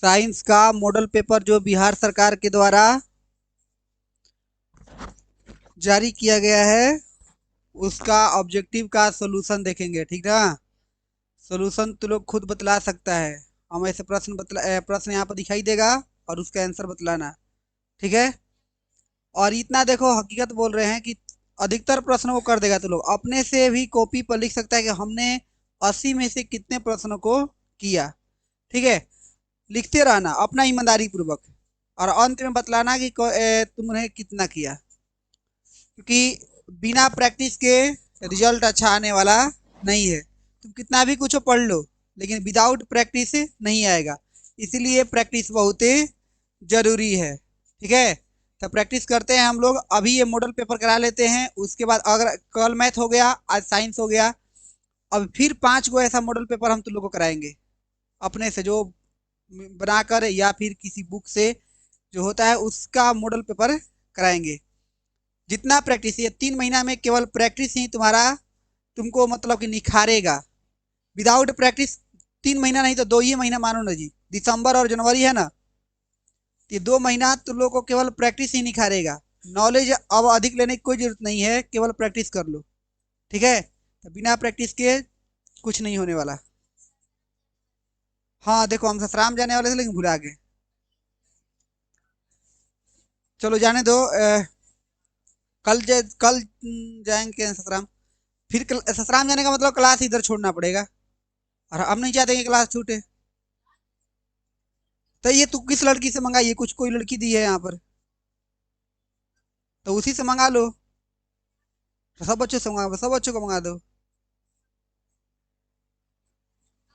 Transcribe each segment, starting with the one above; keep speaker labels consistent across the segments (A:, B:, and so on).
A: Science का model paper जो बिहार सरकार के द्वारा जारी किया गया है, उसका ऑब्जेक्टिव का सॉल्यूशन देखेंगे। ठीक ना। सॉल्यूशन तो लोग खुद बतला सकता है। हम ऐसे प्रश्न यहाँ पर दिखाई देगा और उसका आंसर बतलाना। ठीक है। और इतना देखो, हकीकत बोल रहे हैं कि अधिकतर प्रश्न वो कर देगा। तो लोग अपने से भी कॉपी पर लिख सकता है कि हमने 80 में से कितने प्रश्नों को किया। ठीक है। लिखते रहना अपना ईमानदारी पूर्वक, और अंत में बतलाना कि तुमने कितना किया, क्योंकि बिना प्रैक्टिस के रिजल्ट अच्छा आने वाला नहीं है। तुम कितना भी कुछ पढ़ लो, लेकिन विदाउट प्रैक्टिस नहीं आएगा। इसीलिए प्रैक्टिस बहुत जरूरी है। ठीक है। तो प्रैक्टिस करते हैं हम लोग। अभी ये मॉडल पेपर करा लेते हैं, उसके बाद अगर कल मैथ हो गया, आज साइंस हो गया, अब फिर 5 गो ऐसा मॉडल पेपर हम तुम लोग को कराएंगे अपने से, जो बनाकर या फिर किसी बुक से जो होता है उसका मॉडल पेपर कराएंगे। जितना प्रैक्टिस, ये 3 महीना में केवल प्रैक्टिस ही तुम्हारा तुमको मतलब कि निखारेगा। विदाउट प्रैक्टिस 3 महीना नहीं तो 2 ही महीना मानो ना जी, दिसंबर और जनवरी है ना, ये 2 महीना तुम लोग को केवल प्रैक्टिस ही निखारेगा। नॉलेज अब अधिक लेने की कोई जरूरत नहीं है, केवल प्रैक्टिस कर लो। ठीक है। तो बिना प्रैक्टिस के कुछ नहीं होने वाला। हाँ देखो, हम ससराम जाने वाले थे लेकिन भुला गए। चलो जाने दो। कल जाएंगे ससराम। फिर ससराम जाने का मतलब क्लास इधर छोड़ना पड़ेगा, और हम नहीं चाहते कि क्लास छूटे। तो ये तू किस लड़की से मंगाई है? कुछ कोई लड़की दी है यहाँ पर, तो उसी से मंगा लो। तो सब बच्चों से मंगा, सब बच्चों को मंगा दो।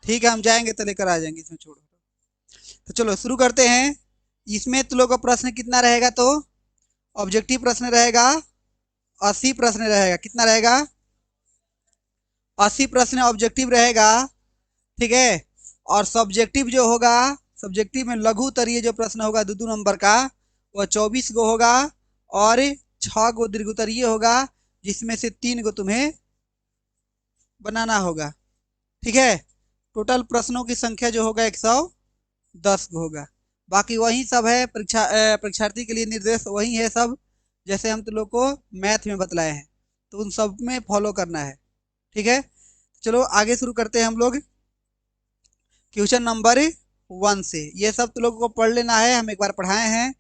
A: ठीक है, हम जाएंगे तो लेकर आ जाएंगे, इसमें छोड़ो। तो चलो शुरू करते हैं। इसमें तुम लोग का प्रश्न कितना रहेगा? तो ऑब्जेक्टिव प्रश्न रहेगा 80 प्रश्न रहेगा। कितना रहेगा? 80 प्रश्न ऑब्जेक्टिव रहेगा। ठीक है। और सब्जेक्टिव जो होगा, सब्जेक्टिव में लघु उत्तरीय जो प्रश्न होगा 2-2 नंबर का, वह 24 गो होगा। और 6 गो दीर्घ उत्तरीय होगा, जिसमें से 3 गो तुम्हें बनाना होगा। ठीक है। टोटल प्रश्नों की संख्या जो होगा 110 होगा। बाकी वही सब है, परीक्षार्थी के लिए निर्देश वही है सब, जैसे हम तुम लोग को मैथ में बतलाए हैं, तो उन सब में फॉलो करना है। ठीक है। चलो आगे शुरू करते हैं हम लोग क्वेश्चन नंबर 1 से। ये सब तुम लोगों को पढ़ लेना है, हम एक बार पढ़ाए हैं।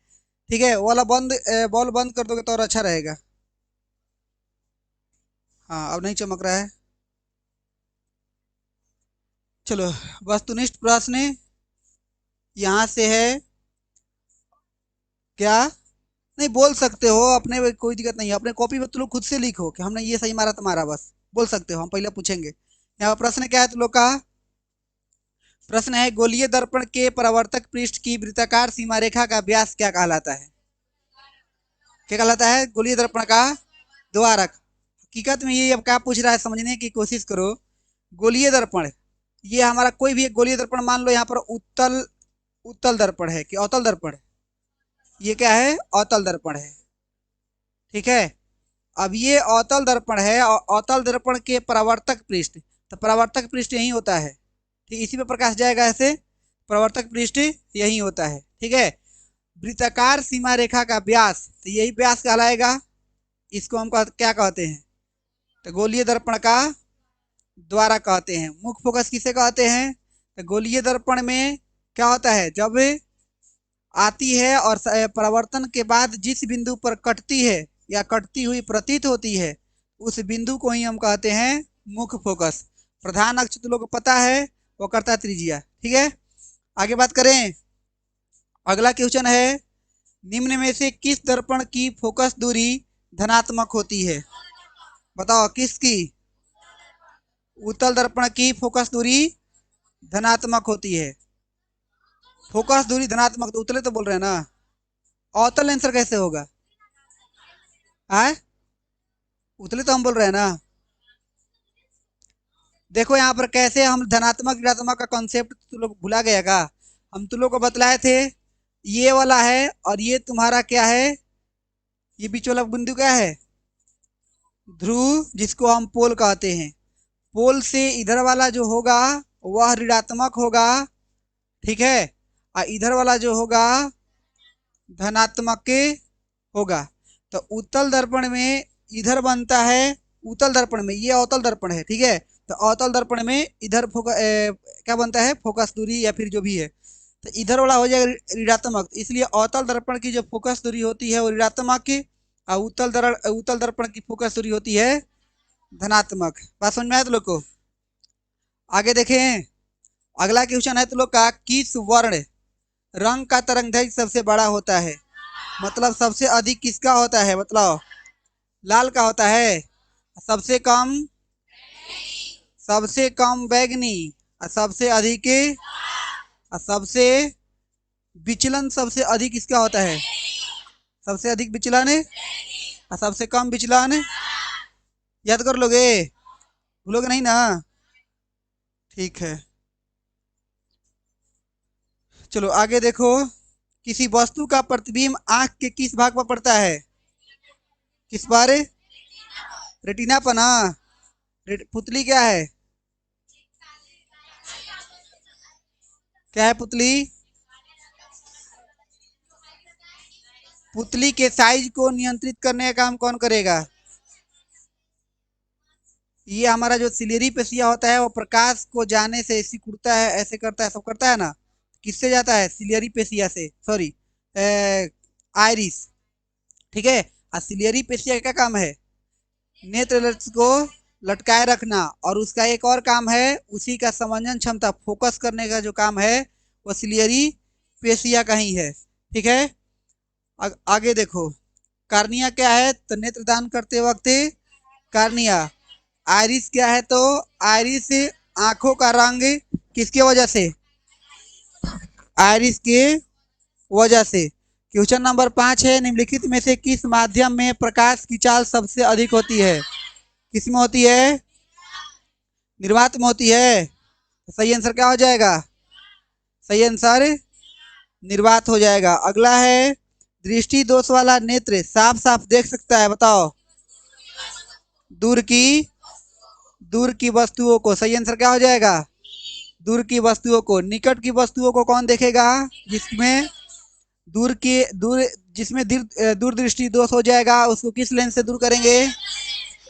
A: ठीक है। वाला बॉल बंद कर दोगे तो और अच्छा रहेगा। हाँ, अब नहीं चमक रहा है। चलो, वस्तुनिष्ठ प्रश्न यहाँ से है। क्या? नहीं, बोल सकते हो अपने में, कोई दिक्कत नहीं है। अपने कॉपी में तुम लोग खुद से लिखो कि हमने ये सही मारा तुम्हारा, बस बोल सकते हो। हम पहले पूछेंगे। यहाँ पर प्रश्न क्या है तुम लोग का? प्रश्न है, गोलीय दर्पण के परावर्तक पृष्ठ की वृत्ताकार सीमा रेखा का व्यास क्या कहलाता है? क्या कहलाता है गोलीय दर्पण का द्वारक? हकीकत में ये अब क्या पूछ रहा है, समझने की कोशिश करो। गोलीय दर्पण, ये हमारा कोई भी एक गोलीय दर्पण मान लो। यहाँ पर उत्तल उत्तल दर्पण है कि अवतल दर्पण? ये क्या है? अवतल दर्पण है। ठीक है। अब ये अवतल दर्पण है, और अवतल दर्पण के परावर्तक पृष्ठ, तो परावर्तक पृष्ठ यही होता है। ठीक, इसी पे प्रकाश जाएगा ऐसे। परावर्तक पृष्ठ यही होता है। ठीक है। वृत्ताकार सीमा रेखा का व्यास, तो यही व्यास कहलाएगा। इसको हम क्या कहते हैं? तो गोलीय दर्पण का द्वारा कहते हैं। मुख्य फोकस किसे कहते हैं? तो गोलीय दर्पण में क्या होता है, जब आती है और परावर्तन के बाद जिस बिंदु पर कटती है या कटती हुई प्रतीत होती है, उस बिंदु को ही हम कहते हैं मुख्य फोकस। प्रधान अक्ष तो लोगों को पता है, वो करता है त्रिज्या। ठीक है। आगे बात करें। अगला क्वेश्चन है, निम्न में से किस दर्पण की फोकस दूरी धनात्मक होती है? बताओ किसकी? उत्तल दर्पण की फोकस दूरी धनात्मक होती है। फोकस दूरी धनात्मक, तो उतले तो बोल रहे हैं ना। अवतल आंसर कैसे होगा? है, उतले तो हम बोल रहे हैं ना। देखो यहाँ पर कैसे हम धनात्मक ऋणात्मक का कॉन्सेप्ट तुम लोग भुला गया का? हम तुम लोग को बतलाए थे, ये वाला है और ये तुम्हारा क्या है? ये बीच वाला बिंदु क्या है? ध्रुव, जिसको हम पोल कहते हैं। पोल से इधर वाला जो होगा वह ऋणात्मक होगा। ठीक है। और इधर वाला जो होगा धनात्मक के होगा। तो उत्तल दर्पण में इधर बनता है, उत्तल दर्पण में, ये अवतल दर्पण है, ठीक है। तो अवतल दर्पण में इधर क्या बनता है, फोकस दूरी या फिर जो भी है, तो इधर वाला हो जाएगा ऋणात्मक। इसलिए अवतल दर्पण की जो फोकस दूरी होती है वो ऋणात्मक की, और उत्तल दर्पण की फोकस दूरी होती है धनात्मक। बात समझ में आया तो लोग को? आगे देखें, अगला क्वेश्चन है तो लोग का, किस वर्ण रंग का तरंगदैर्घ्य सबसे बड़ा होता है? मतलब सबसे अधिक किसका होता है, मतलब लाल का होता है, सबसे कम, सबसे कम बैगनी, और सबसे अधिक, और सबसे विचलन सबसे अधिक किसका होता है? सबसे अधिक विचलन और सबसे कम विचलन, याद कर लोगे, भूलोगे नहीं ना? ठीक है, चलो आगे देखो। किसी वस्तु का प्रतिबिंब आंख के किस भाग पर पड़ता है? किस बारे? रेटिना पर ना। पुतली क्या है? क्या है पुतली? पुतली के साइज को नियंत्रित करने का काम कौन करेगा? ये हमारा जो सिलेरी पेशिया होता है, वो प्रकाश को जाने से सिकुड़ता है, ऐसे करता है, सब करता है ना। किससे जाता है? सिलेरी पेशिया से, सॉरी, आयरिस, ठीक है। और सिलेरी पेशिया का क्या काम है? नेत्र लक्ष्य को लटकाए रखना, और उसका एक और काम है, उसी का समंजन क्षमता, फोकस करने का जो काम है वो सिलियरी पेशिया का ही है, ठीक है। आगे देखो, कार्निया क्या है? तो नेत्रदान करते वक्त कार्निया। आयरिस क्या है? तो आयरिस आंखों का रंग किसके वजह से? आयरिस के वजह से। क्वेश्चन नंबर 5 है, निम्नलिखित में से किस माध्यम में प्रकाश की चाल सबसे अधिक होती है? किसमें होती है? निर्वात में होती है। तो सही आंसर क्या हो जाएगा? सही आंसर निर्वात हो जाएगा। अगला है, दृष्टि दोष वाला नेत्र साफ साफ देख सकता है, बताओ। दूर की, दूर की वस्तुओं को। सही आंसर क्या हो जाएगा? दूर की वस्तुओं को। निकट की वस्तुओं को कौन देखेगा? जिसमें दूर की, दूर, जिसमें दूर दृष्टि दोष हो जाएगा, उसको किस लेंस से दूर करेंगे?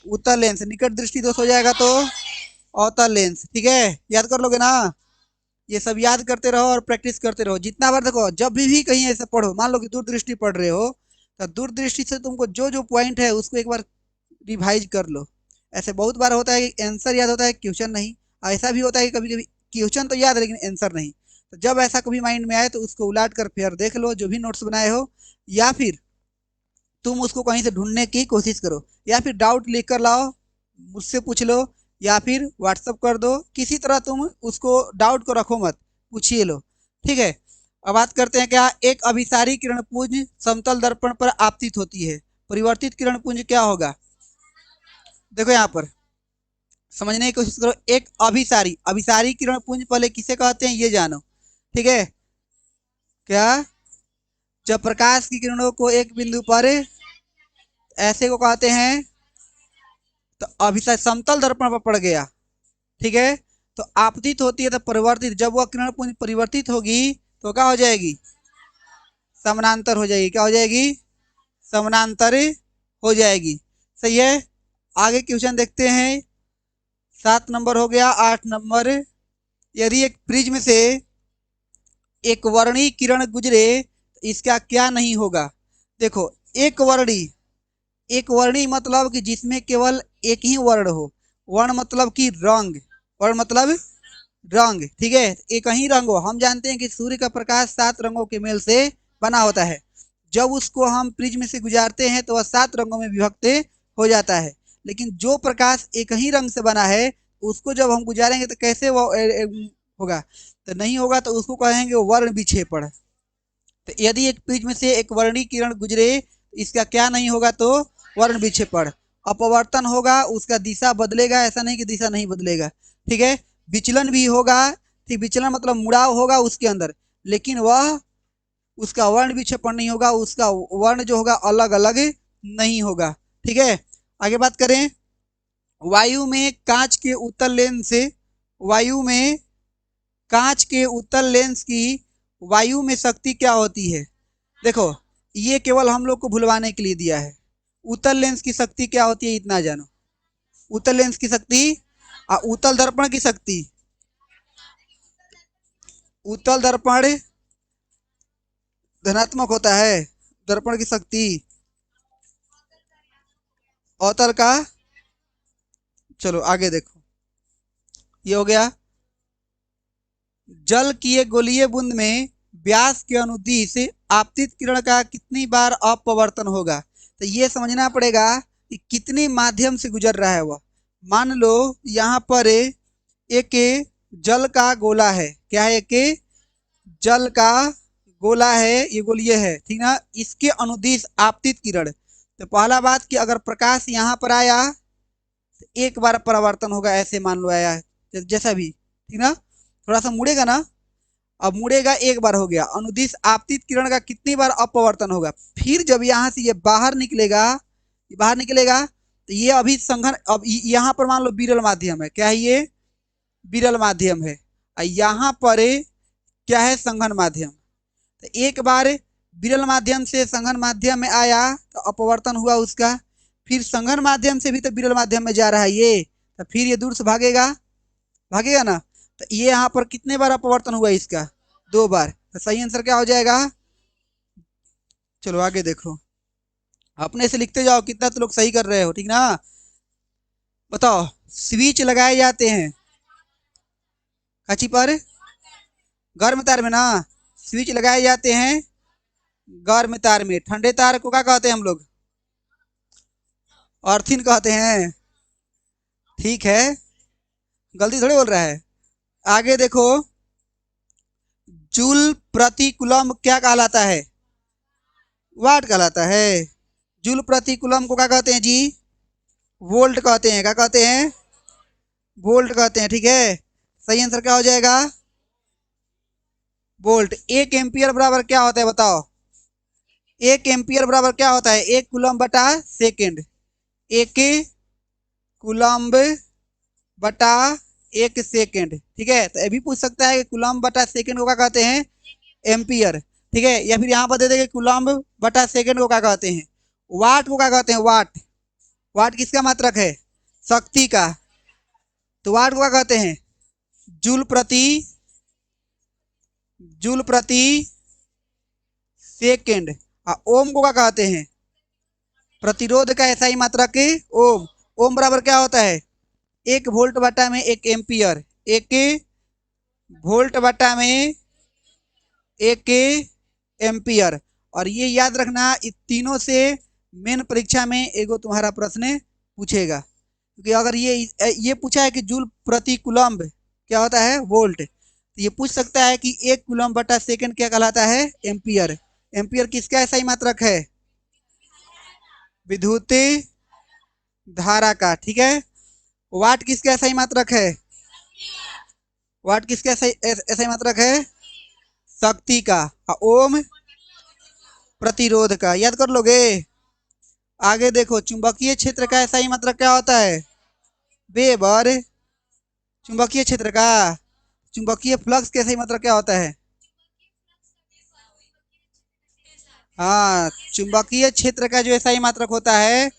A: उत्तल लेंस। निकट दृष्टि दोष हो जाएगा तो अवतल लेंस, ठीक है। याद कर लोगे ना? ये सब याद करते रहो और प्रैक्टिस करते रहो जितना बार। देखो, जब भी कहीं ऐसे पढ़ो, मान लो कि दूरदृष्टि पढ़ रहे हो, तो दूरदृष्टि से तुमको जो जो पॉइंट है उसको एक बार रिवाइज कर लो। ऐसे बहुत बार होता है कि आंसर याद होता है, क्वेश्चन नहीं। ऐसा भी होता है कि कभी कभी क्वेश्चन तो याद है लेकिन आंसर नहीं। तो जब ऐसा कभी माइंड में आए तो उसको उलाट कर फिर देख लो, जो भी नोट्स बनाए हो, या फिर तुम उसको कहीं से ढूंढने की कोशिश करो, या फिर डाउट लिख कर लाओ, मुझसे पूछ लो, या फिर व्हाट्सअप कर दो, किसी तरह तुम उसको डाउट को रखो मत, पूछिए लो, ठीक है। अब बात करते हैं, क्या एक अभिसारी किरण पुंज समतल दर्पण पर आपतित होती है? परिवर्तित किरण पुंज क्या होगा? देखो यहाँ पर समझने की कोशिश करो। एक अभिसारी, अभिसारी किरण पुंज पहले किसे कहते हैं ये जानो, ठीक है। क्या? जब प्रकाश की किरणों को एक बिंदु पर ऐसे को कहते हैं, तो अभिसारी समतल दर्पण पर पड़ गया, ठीक है। तो आपतित होती है तो परिवर्तित, जब वह किरण पुंज परिवर्तित होगी तो क्या हो जाएगी? समानांतर हो जाएगी। क्या हो जाएगी? समानांतर हो जाएगी, सही है। आगे क्वेश्चन देखते हैं। 7 नंबर हो गया। 8 नंबर, यदि एक प्रिज्म से एक वर्णी किरण गुजरे तो इसका क्या नहीं होगा? देखो, एक वर्णी, एक वर्णी मतलब कि जिसमें केवल एक ही वर्ण हो। वर्ण मतलब कि रंग, वर्ण मतलब रंग, ठीक है। एक ही रंग हो। हम जानते हैं कि सूर्य का प्रकाश 7 रंगों के मेल से बना होता है। जब उसको हम प्रिज्म से गुजारते हैं तो वह 7 रंगों में विभक्त हो जाता है। लेकिन जो प्रकाश एक ही रंग से बना है, उसको जब हम गुजारेंगे तो कैसे वो होगा? तो नहीं होगा, तो उसको कहेंगे वर्ण विक्षेपण। तो यदि एक प्रिज्म से एक वर्णी किरण गुजरे, इसका क्या नहीं होगा? तो वर्ण विक्षेपण। अपवर्तन होगा, उसका दिशा बदलेगा, ऐसा नहीं कि दिशा नहीं बदलेगा, ठीक है। विचलन भी होगा, ठीक, विचलन मतलब मुड़ाव होगा उसके अंदर, लेकिन वह, उसका वर्ण विक्षेपण नहीं होगा, उसका वर्ण जो होगा अलग अलग नहीं होगा, ठीक है। आगे बात करें, वायु में कांच के उत्तल लेंस से, वायु में कांच के उत्तल लेंस की वायु में शक्ति क्या होती है? देखो, ये केवल हम लोग को भुलवाने के लिए दिया है। उत्तल लेंस की शक्ति क्या होती है इतना जानो। उत्तल लेंस की शक्ति उत्तल दर्पण की शक्ति, उत्तल दर्पण धनात्मक होता है, दर्पण की शक्ति अवतल का। चलो आगे देखो, ये हो गया। जल की एक गोलीय बूंद में व्यास के अनुदिश आपतित किरण का कितनी बार अपवर्तन होगा? तो ये समझना पड़ेगा कि कितने माध्यम से गुजर रहा है वह। मान लो यहाँ पर एक जल का गोला है, क्या है? एक जल का गोला है, ये गोलीय है, ठीक ना। इसके अनुदिश आपतित किरण, तो पहला बात कि अगर प्रकाश यहाँ पर आया तो एक बार परावर्तन होगा, ऐसे मान लो आया है जैसा भी, ठीक ना। थोड़ा सा मुड़ेगा ना, अब मुड़ेगा, एक बार हो गया। अनुदिश आपतित किरण का कितनी बार अपवर्तन होगा? फिर जब यहाँ से ये बाहर निकलेगा, तो ये अभी संघन, अब यहाँ पर मान लो विरल माध्यम है, क्या है? ये विरल माध्यम है। यहाँ पर क्या है? संघन माध्यम। तो एक बार विरल माध्यम से संघन माध्यम में आया तो अपवर्तन हुआ उसका, फिर संघन माध्यम से भी तो विरल माध्यम में जा रहा है ये, तो फिर ये दूर से भागेगा, भागेगा ना। तो ये यहाँ पर कितने बार अपवर्तन हुआ इसका? 2 बार। तो सही आंसर क्या हो जाएगा? चलो आगे देखो, अपने से लिखते जाओ, कितना तो लोग सही कर रहे हो, ठीक ना। बताओ, स्विच लगाए जाते हैं काची पर? गर्म तार में ना। स्विच लगाए जाते हैं गर्म तार में। ठंडे तार को क्या कहते हैं हम लोग? अर्थिन कहते हैं। ठीक है, गलती थोड़ी बोल रहा है। आगे देखो, जूल प्रति कूलम क्या कहलाता है? वाट कहलाता है। जूल प्रति कूलम को क्या कहते हैं जी? वोल्ट कहते हैं। क्या कहते हैं? वोल्ट कहते हैं, ठीक है। सही आंसर क्या हो जाएगा? वोल्ट। 1 एम्पियर बराबर क्या होता है बताओ? 1 एम्पियर बराबर क्या होता है? 1 कूलम बटा सेकेंड। 1 कूलम बटा 1 सेकेंड, ठीक है। तो अभी पूछ सकता है कि कूलम बटा सेकेंड को क्या कहते हैं? एम्पियर, ठीक है। या फिर यहाँ पर दे देंगे कूलम बटा सेकेंड को क्या कहते हैं? वाट को क्या कहते हैं? वाट। वाट किसका मात्रक है? शक्ति का। तो वाट को क्या कहते हैं? जूल प्रति सेकेंड। ओम को क्या कहते हैं? प्रतिरोध का ऐसा ही मात्रक ओम। ओम बराबर क्या होता है? 1 वोल्ट बटा में 1 एम्पियर। 1 वोल्ट बटा में 1 एम्पियर। और ये याद रखना, इन तीनों से मेन परीक्षा में एगो तुम्हारा प्रश्न पूछेगा, क्योंकि अगर ये पूछा है कि जूल प्रति कूलम्ब क्या होता है? वोल्ट, तो ये पूछ सकता है कि 1 कूलम्ब बटा सेकेंड क्या कहलाता है? एम्पियर। एम्पियर किसका ऐसा ही मात्रक है? विद्युत धारा का, ठीक है। वाट किसका ऐसा ही मात्रक है? वाट किसका ऐसा ही मात्रक है? शक्ति का। ओम प्रतिरोध का। याद कर लोगे। आगे देखो, चुंबकीय क्षेत्र का ऐसा ही मात्रक क्या होता है? वेबर। चुंबकीय क्षेत्र का। चुंबकीय फ्लक्स का ऐसा ही मात्रक क्या होता है? हाँ, चुंबकीय क्षेत्र का जो ऐसा ही मात्रक होता है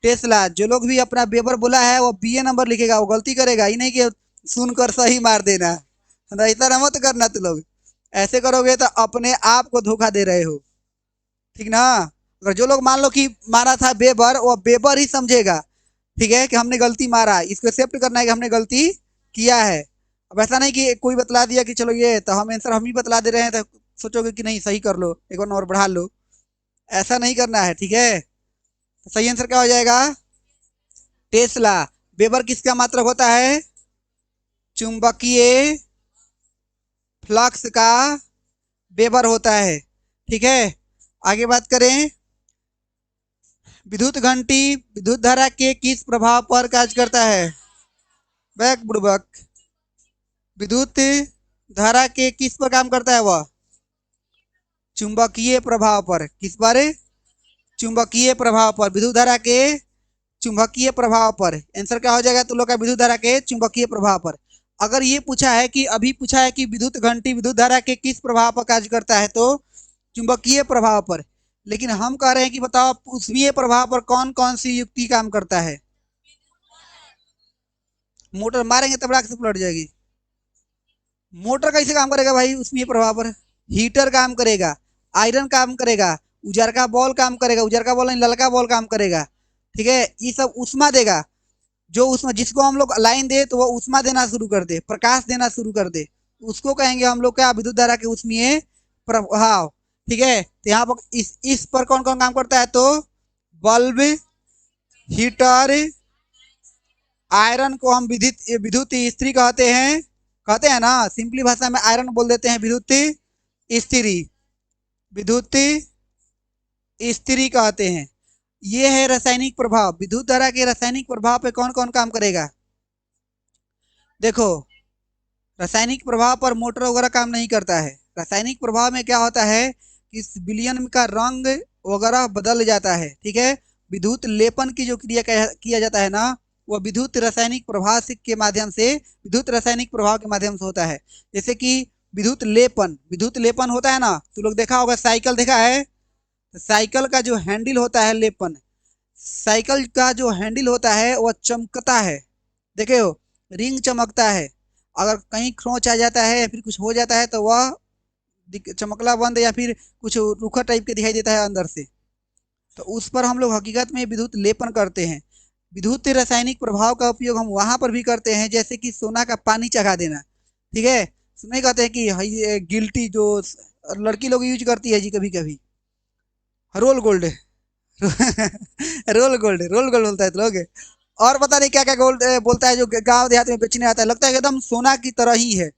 A: टेस्ला। जो लोग भी अपना वेबर बोला है वो बीए नंबर लिखेगा, वो गलती करेगा ही नहीं कि सुनकर सही मार देना। इतना मत करना तुम लोग, ऐसे करोगे तो अपने आप को धोखा दे रहे हो, ठीक ना। अगर जो लोग मान लो कि मारा था वेबर, वो वेबर ही समझेगा, ठीक है, कि हमने गलती मारा, इसको एक्सेप्ट करना है कि हमने गलती किया है। अब ऐसा नहीं कि कोई बतला दिया कि चलो ये तो हम आंसर हम ही बतला दे रहे हैं, तो सोचोगे कि नहीं सही कर लो, एक बार और बढ़ा लो। ऐसा नहीं करना है, ठीक है। तो सही आंसर क्या हो जाएगा? टेस्ला। वेबर किसका मात्रक होता है? चुंबकीय फ्लक्स का वेबर होता है, ठीक है। आगे बात करें, विद्युत घंटी विद्युत धारा के किस प्रभाव पर कार्य करता है? बैक बुड़बक। विद्युत धारा के किस पर काम करता है वह? चुंबकीय प्रभाव पर। किस पर? चुंबकीय प्रभाव पर। विद्युत धारा के चुंबकीय प्रभाव पर। आंसर क्या हो जाएगा तुम लोग का? विद्युत धारा के चुंबकीय प्रभाव पर। अगर ये पूछा है कि अभी पूछा है कि विद्युत घंटी विद्युत धारा के किस प्रभाव पर कार्य करता है, तो चुंबकीय प्रभाव पर। लेकिन हम कह रहे हैं कि बताओ ऊष्मीय प्रभाव पर कौन कौन सी युक्ति काम करता है। मोटर मारेंगे तब राख से पलट जाएगी। मोटर कैसे काम करेगा भाई ऊष्मीय प्रभाव पर? हीटर काम करेगा, आयरन काम करेगा, उजरका बॉल काम करेगा, उजरका बॉल नहीं ललका बॉल काम करेगा। ठीक है, ये सब ऊष्मा देगा। जो ऊष्मा जिसको हम लोग लाइन दे तो वो ऊष्मा देना शुरू कर दे, प्रकाश देना शुरू कर दे, उसको कहेंगे हम लोग क्या, विद्युत धारा के ऊष्मीय प्रभाव। ठीक है, तो यहाँ पर इस पर कौन कौन काम करता है, तो बल्ब, हीटर, आयरन को हम विद्युत विद्युत स्त्री कहते हैं ना, सिंपली भाषा में आयरन बोल देते हैं विद्युत स्त्री, विद्युत स्त्री कहते हैं। ये है रासायनिक प्रभाव। विद्युत धारा के रासायनिक प्रभाव पे कौन कौन काम करेगा? देखो, रासायनिक प्रभाव पर मोटर वगैरह काम नहीं करता है। रासायनिक प्रभाव में क्या होता है कि विलयन का रंग वगैरह बदल जाता है। ठीक है, विद्युत लेपन की जो क्रिया किया जाता है ना, वह विद्युत रासायनिक प्रभाव के माध्यम से, विद्युत रासायनिक प्रभाव के माध्यम से होता है। जैसे कि विद्युत लेपन होता है ना, तो लोग देखा होगा, साइकिल देखा है, तो साइकिल का जो हैंडल होता है लेपन, साइकिल का जो हैंडल होता है वह चमकता है। देखे हो, रिंग चमकता है। अगर कहीं खरोंच आ जाता है या फिर कुछ हो जाता है तो वह चमकला बंद या फिर कुछ रूखा टाइप के दिखाई देता है अंदर से। तो उस पर हम लोग हकीकत में विद्युत लेपन करते हैं। विद्युत रासायनिक प्रभाव का उपयोग हम वहां पर भी करते हैं, जैसे कि सोना का पानी चढ़ा देना। ठीक है, नहीं कहते हैं कि ये गिल्टी जो लड़की लोग यूज करती है जी कभी कभी, रोल गोल्ड रोल गोल्ड बोलता है तो लोग, और पता नहीं क्या क्या गोल्ड बोलता है जो गांव देहात में बेचने आता है, लगता है कि एकदम सोना की तरह ही है।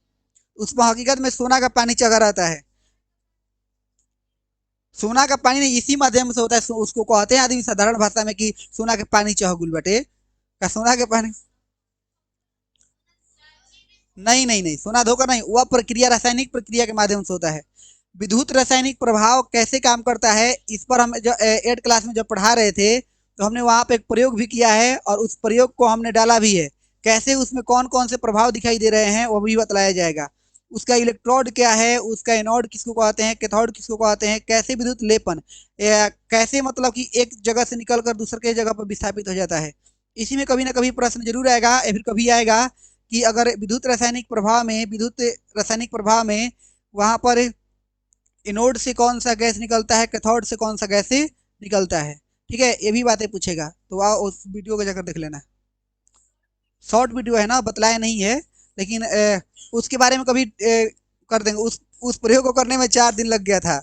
A: उसमें हकीकत में सोना का पानी चढ़ा रहता है। सोना का पानी नहीं, इसी माध्यम से होता है। उसको कहते हैं आदमी साधारण भाषा में कि सोना के पानी चढ़ गुल बटे का, सोना के पानी। नहीं नहीं नहीं, सोना धोकर नहीं, वह प्रक्रिया रासायनिक प्रक्रिया के माध्यम से होता है। विद्युत रासायनिक प्रभाव कैसे काम करता है, इस पर हम जो 8 क्लास में जब पढ़ा रहे थे तो हमने वहां पे एक प्रयोग भी किया है और उस प्रयोग को हमने डाला भी है। कैसे उसमें कौन कौन से प्रभाव दिखाई दे रहे हैं वो भी बतलाया जाएगा। उसका इलेक्ट्रोड क्या है, उसका एनोड किसको कहते हैं, कैथोड किसको कहते हैं, कैसे विद्युत लेपन कैसे मतलब कि एक जगह से निकल कर दूसरे जगह पर विस्थापित हो जाता है। इसी में कभी ना कभी प्रश्न जरूर आएगा या फिर कभी आएगा कि अगर विद्युत रासायनिक प्रभाव में वहां पर एनोड से कौन सा गैस निकलता है, कैथोड से कौन सा गैस निकलता है। ठीक है, ये भी बातें पूछेगा, तो आओ उस वीडियो को जाकर देख लेना। शॉर्ट वीडियो है ना, बतलाया नहीं है, लेकिन उसके बारे में कभी कर देंगे। उस प्रयोग को करने में 4 दिन लग गया था।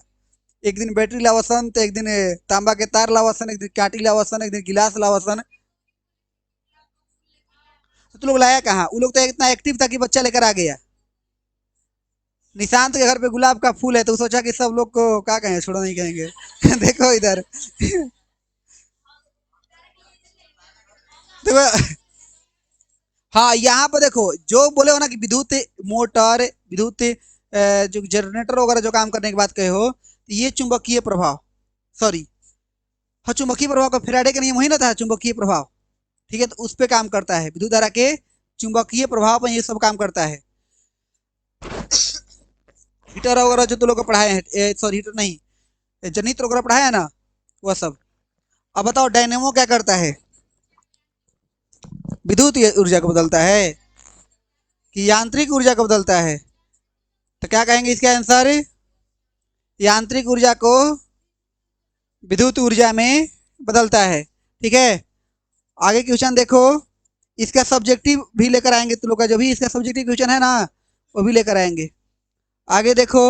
A: एक दिन बैटरी लावसन, तो एक दिन तांबा के तार लावसन, एक दिन कांटी लावसन, एक दिन गिलास लावसन। तो लोग लाया कहाँ, वो लोग तो इतना एक्टिव था कि बच्चा लेकर आ गया। निशांत के घर पे गुलाब का फूल है तो सोचा कि सब लोग को क्या कहें, छोड़ो नहीं कहेंगे देखो इधर देखो, हाँ यहाँ पर देखो, जो बोले हो ना कि विद्युत मोटर, विद्युत जो जनरेटर वगैरह जो काम करने की बात कहे हो, तो ये चुंबकीय प्रभाव, सॉरी, हाँ चुंबकीय प्रभाव का फेराडे का नियम वही ना था, चुंबकीय प्रभाव। ठीक है, तो उस पे काम करता है, विद्युत धारा के चुंबकीय प्रभाव पर ये सब काम करता है। हीटर वगैरह जो तो लोग पढ़ाए हैं, सॉरी हीटर नहीं, जनित्र वगैरह पढ़ाया है ना, वह सब। अब बताओ डायनेमो क्या करता है, विद्युत ऊर्जा को बदलता है कि यांत्रिक ऊर्जा को बदलता है? तो क्या कहेंगे इसका आंसर, यांत्रिक ऊर्जा को विद्युत ऊर्जा में बदलता है। ठीक है, आगे क्वेश्चन देखो, इसका सब्जेक्टिव भी लेकर आएंगे, तो लोग का जो भी इसका सब्जेक्टिव क्वेश्चन है ना वो भी लेकर आएंगे। आगे देखो,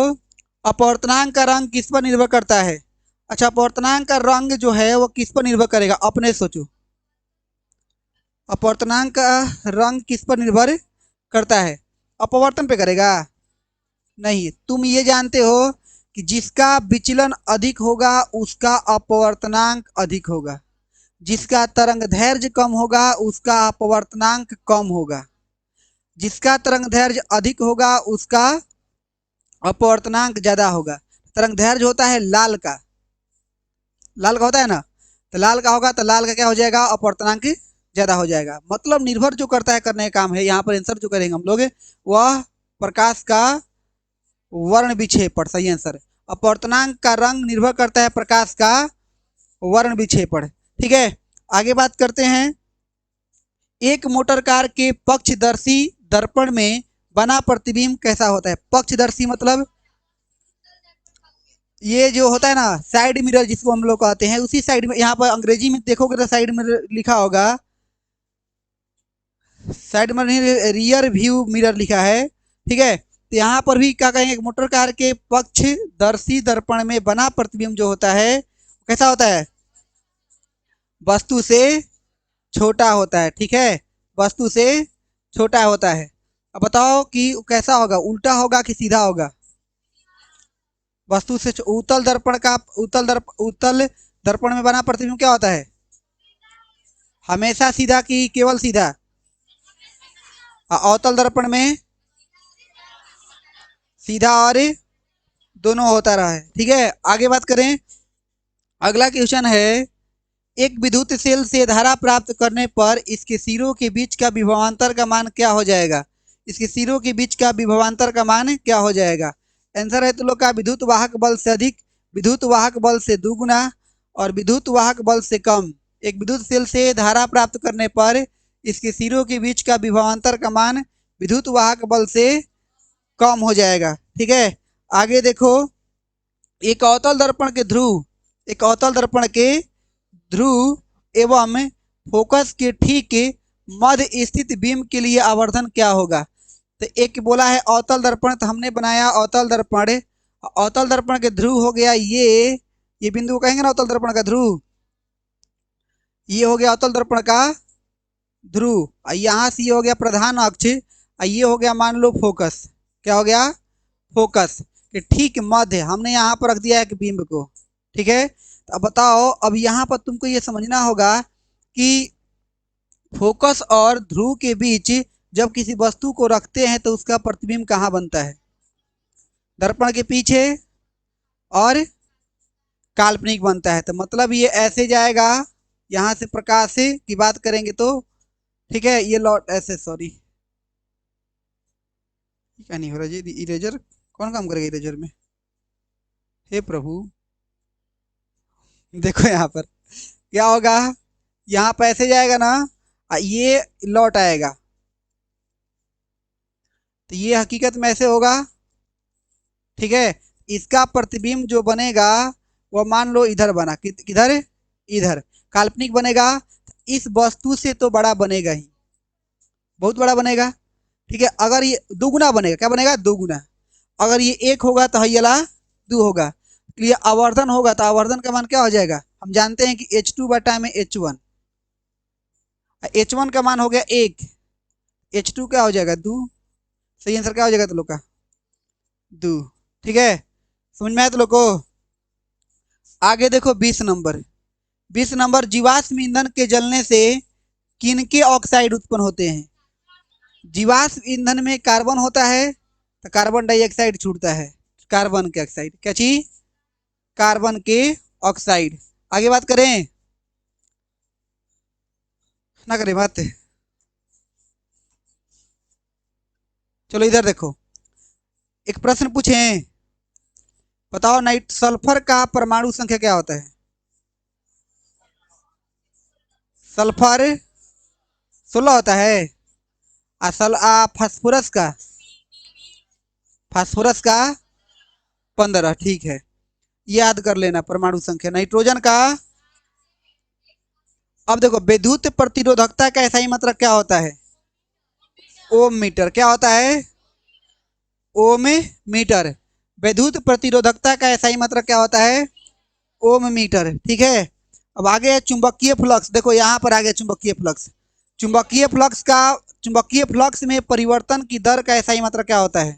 A: अपवर्तनांक का रंग किस पर निर्भर करता है? अच्छा, अपवर्तनांक का रंग जो है वो किस पर निर्भर करेगा, अपने सोचो। अपवर्तनांक का रंग किस पर निर्भर करता है? अपवर्तन पे करेगा? नहीं, तुम ये जानते हो कि जिसका विचलन अधिक होगा उसका अपवर्तनांक अधिक होगा, जिसका तरंग दैर्घ्य कम होगा उसका अपवर्तनांक कम होगा, जिसका तरंग दैर्घ्य अधिक होगा उसका अपवर्तनांक ज्यादा होगा। तरंग दैर्घ्य होता है लाल का, लाल का होता है ना, तो लाल का होगा तो लाल का क्या हो जाएगा, अपवर्तनांक ज्यादा हो जाएगा। मतलब निर्भर जो करता है करने का काम है, यहाँ पर आंसर जो करेंगे हम लोग वह प्रकाश का वर्ण विक्षेपण, सही आंसर। अपवर्तनांक का रंग निर्भर करता है प्रकाश का वर्ण विक्षेपण। ठीक है, आगे बात करते हैं। एक मोटर कार के पक्षदर्शी दर्पण में बना प्रतिबिंब कैसा होता है? पक्षदर्शी मतलब ये जो होता है ना साइड मिरर जिसको हम लोग कहते हैं, उसी साइड में, यहाँ पर अंग्रेजी में देखोगे तो साइड मिरर लिखा होगा, साइड में नहीं, रियर व्यू मिरर लिखा है। ठीक है, तो यहाँ पर भी क्या कहेंगे, मोटर कार के पक्षदर्शी दर्पण में बना प्रतिबिंब जो होता है कैसा होता है? वस्तु से छोटा होता है। ठीक है, वस्तु से छोटा होता है। अब बताओ कि कैसा होगा, उल्टा होगा कि सीधा होगा? वस्तु से उत्तल दर्पण का उत्तल दर्पण में बना प्रतिबिंब क्या होता है? हमेशा सीधा कि केवल सीधा? अवतल दर्पण में सीधा और दोनों होता रहा है। ठीक है, आगे बात करें। अगला क्वेश्चन है, एक विद्युत सेल से धारा प्राप्त करने पर इसके सिरों के बीच का विभवांतर का मान क्या हो जाएगा? इसके सिरों के बीच का विभवांतर का मान क्या हो जाएगा? आंसर है तो लोग का विद्युत वाहक बल से अधिक, विद्युत वाहक बल से दुगुना और विद्युत वाहक बल से कम। एक विद्युत सेल से धारा प्राप्त करने पर इसके सिरों के बीच का विभवांतर का मान विद्युत वाहक बल से कम हो जाएगा। ठीक है, आगे देखो। एक अवतल दर्पण के ध्रुव, एक अवतल दर्पण के ध्रुव एवं फोकस के ठीक मध्य स्थित बीम के लिए आवर्धन क्या होगा? तो एक बोला है अवतल दर्पण, तो हमने बनाया अवतल दर्पण। अवतल दर्पण के ध्रुव हो गया ये बिंदु कहेंगे ना अवतल दर्पण का ध्रुव, ये हो गया अवतल दर्पण का ध्रुव। यहाँ से ये हो गया प्रधान अक्ष, ये हो गया मान लो फोकस। क्या हो गया? फोकस के ठीक मध्य हमने यहाँ पर रख दिया है बिंब को। ठीक है, तो अब बताओ, अब यहाँ पर तुमको ये समझना होगा कि फोकस और ध्रुव के बीच जब किसी वस्तु को रखते हैं तो उसका प्रतिबिंब कहाँ बनता है? दर्पण के पीछे और काल्पनिक बनता है। तो मतलब ये ऐसे जाएगा, यहाँ से प्रकाश की बात करेंगे तो। ठीक है, ये लॉट ऐसे, सॉरी क्या नहीं हो रहा जी, इरेजर कौन काम करेगा इरेजर में? हे प्रभु, देखो यहाँ पर क्या होगा, यहाँ पर ऐसे जाएगा ना, ये लौट आएगा, तो ये हकीकत में ऐसे होगा। ठीक है, इसका प्रतिबिंब जो बनेगा वो मान लो इधर बना, किधर? इधर काल्पनिक बनेगा। इस वस्तु से तो बड़ा बनेगा ही, बहुत बड़ा बनेगा। ठीक है, अगर ये दोगुना बनेगा, क्या बनेगा? दोगुना। अगर ये एक होगा तो हयला दो होगा, तो ये आवर्धन होगा, तो आवर्धन का मान क्या हो जाएगा? हम जानते हैं कि H2 बटा में H1, H1 का मान हो गया 1, H2 क्या हो जाएगा? 2। सही आंसर क्या हो जाएगा तो लोग का? 2। ठीक है, समझ में आया तो लोग को? आगे देखो 20 नंबर। 20 नंबर, जीवाश्म ईंधन के जलने से किनके ऑक्साइड उत्पन्न होते हैं? जीवाश्म ईंधन में कार्बन होता है तो कार्बन डाइऑक्साइड छूटता है, कार्बन के ऑक्साइड, क्या चीज? कार्बन के ऑक्साइड। आगे बात करें ना, करें बात? चलो इधर देखो, एक प्रश्न पूछे, बताओ नाइट सल्फर का परमाणु संख्या क्या होता है? सल्फर 16 होता है। फास्फोरस का, फास्फोरस का 15। ठीक है, याद कर लेना परमाणु संख्या। नाइट्रोजन का, अब देखो विद्युत प्रतिरोधकता का ऐसा ही मतलब क्या होता है? ओम मीटर। क्या होता है? ओम मीटर। विद्युत प्रतिरोधकता का ऐसा ही मतलब क्या होता है? ओम मीटर। ठीक है, अब आगे चुंबकीय फ्लक्स, देखो यहाँ पर आ गया चुंबकीय फ्लक्स। चुंबकीय फ्लक्स का, चुंबकीय फ्लक्स में परिवर्तन की दर का ऐसा ही मतलब क्या होता है?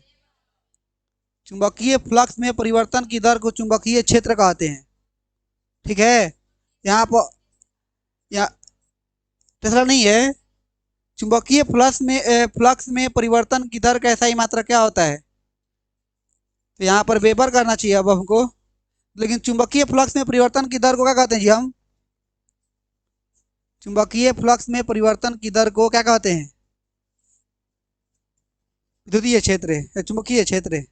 A: चुंबकीय फ्लक्स में परिवर्तन की दर को चुंबकीय क्षेत्र कहते हैं। ठीक है, यहाँ पर यहाँ तीसरा नहीं है, चुंबकीय फ्लक्स में परिवर्तन की दर का ऐसा ही मात्रा क्या होता है? तो यहाँ पर वेबर करना चाहिए अब हमको, लेकिन चुंबकीय फ्लक्स में परिवर्तन की दर को क्या कहते हैं जी हम? चुंबकीय फ्लक्स में परिवर्तन की दर को क्या कहते हैं? विद्युतीय क्षेत्र या चुंबकीय क्षेत्र?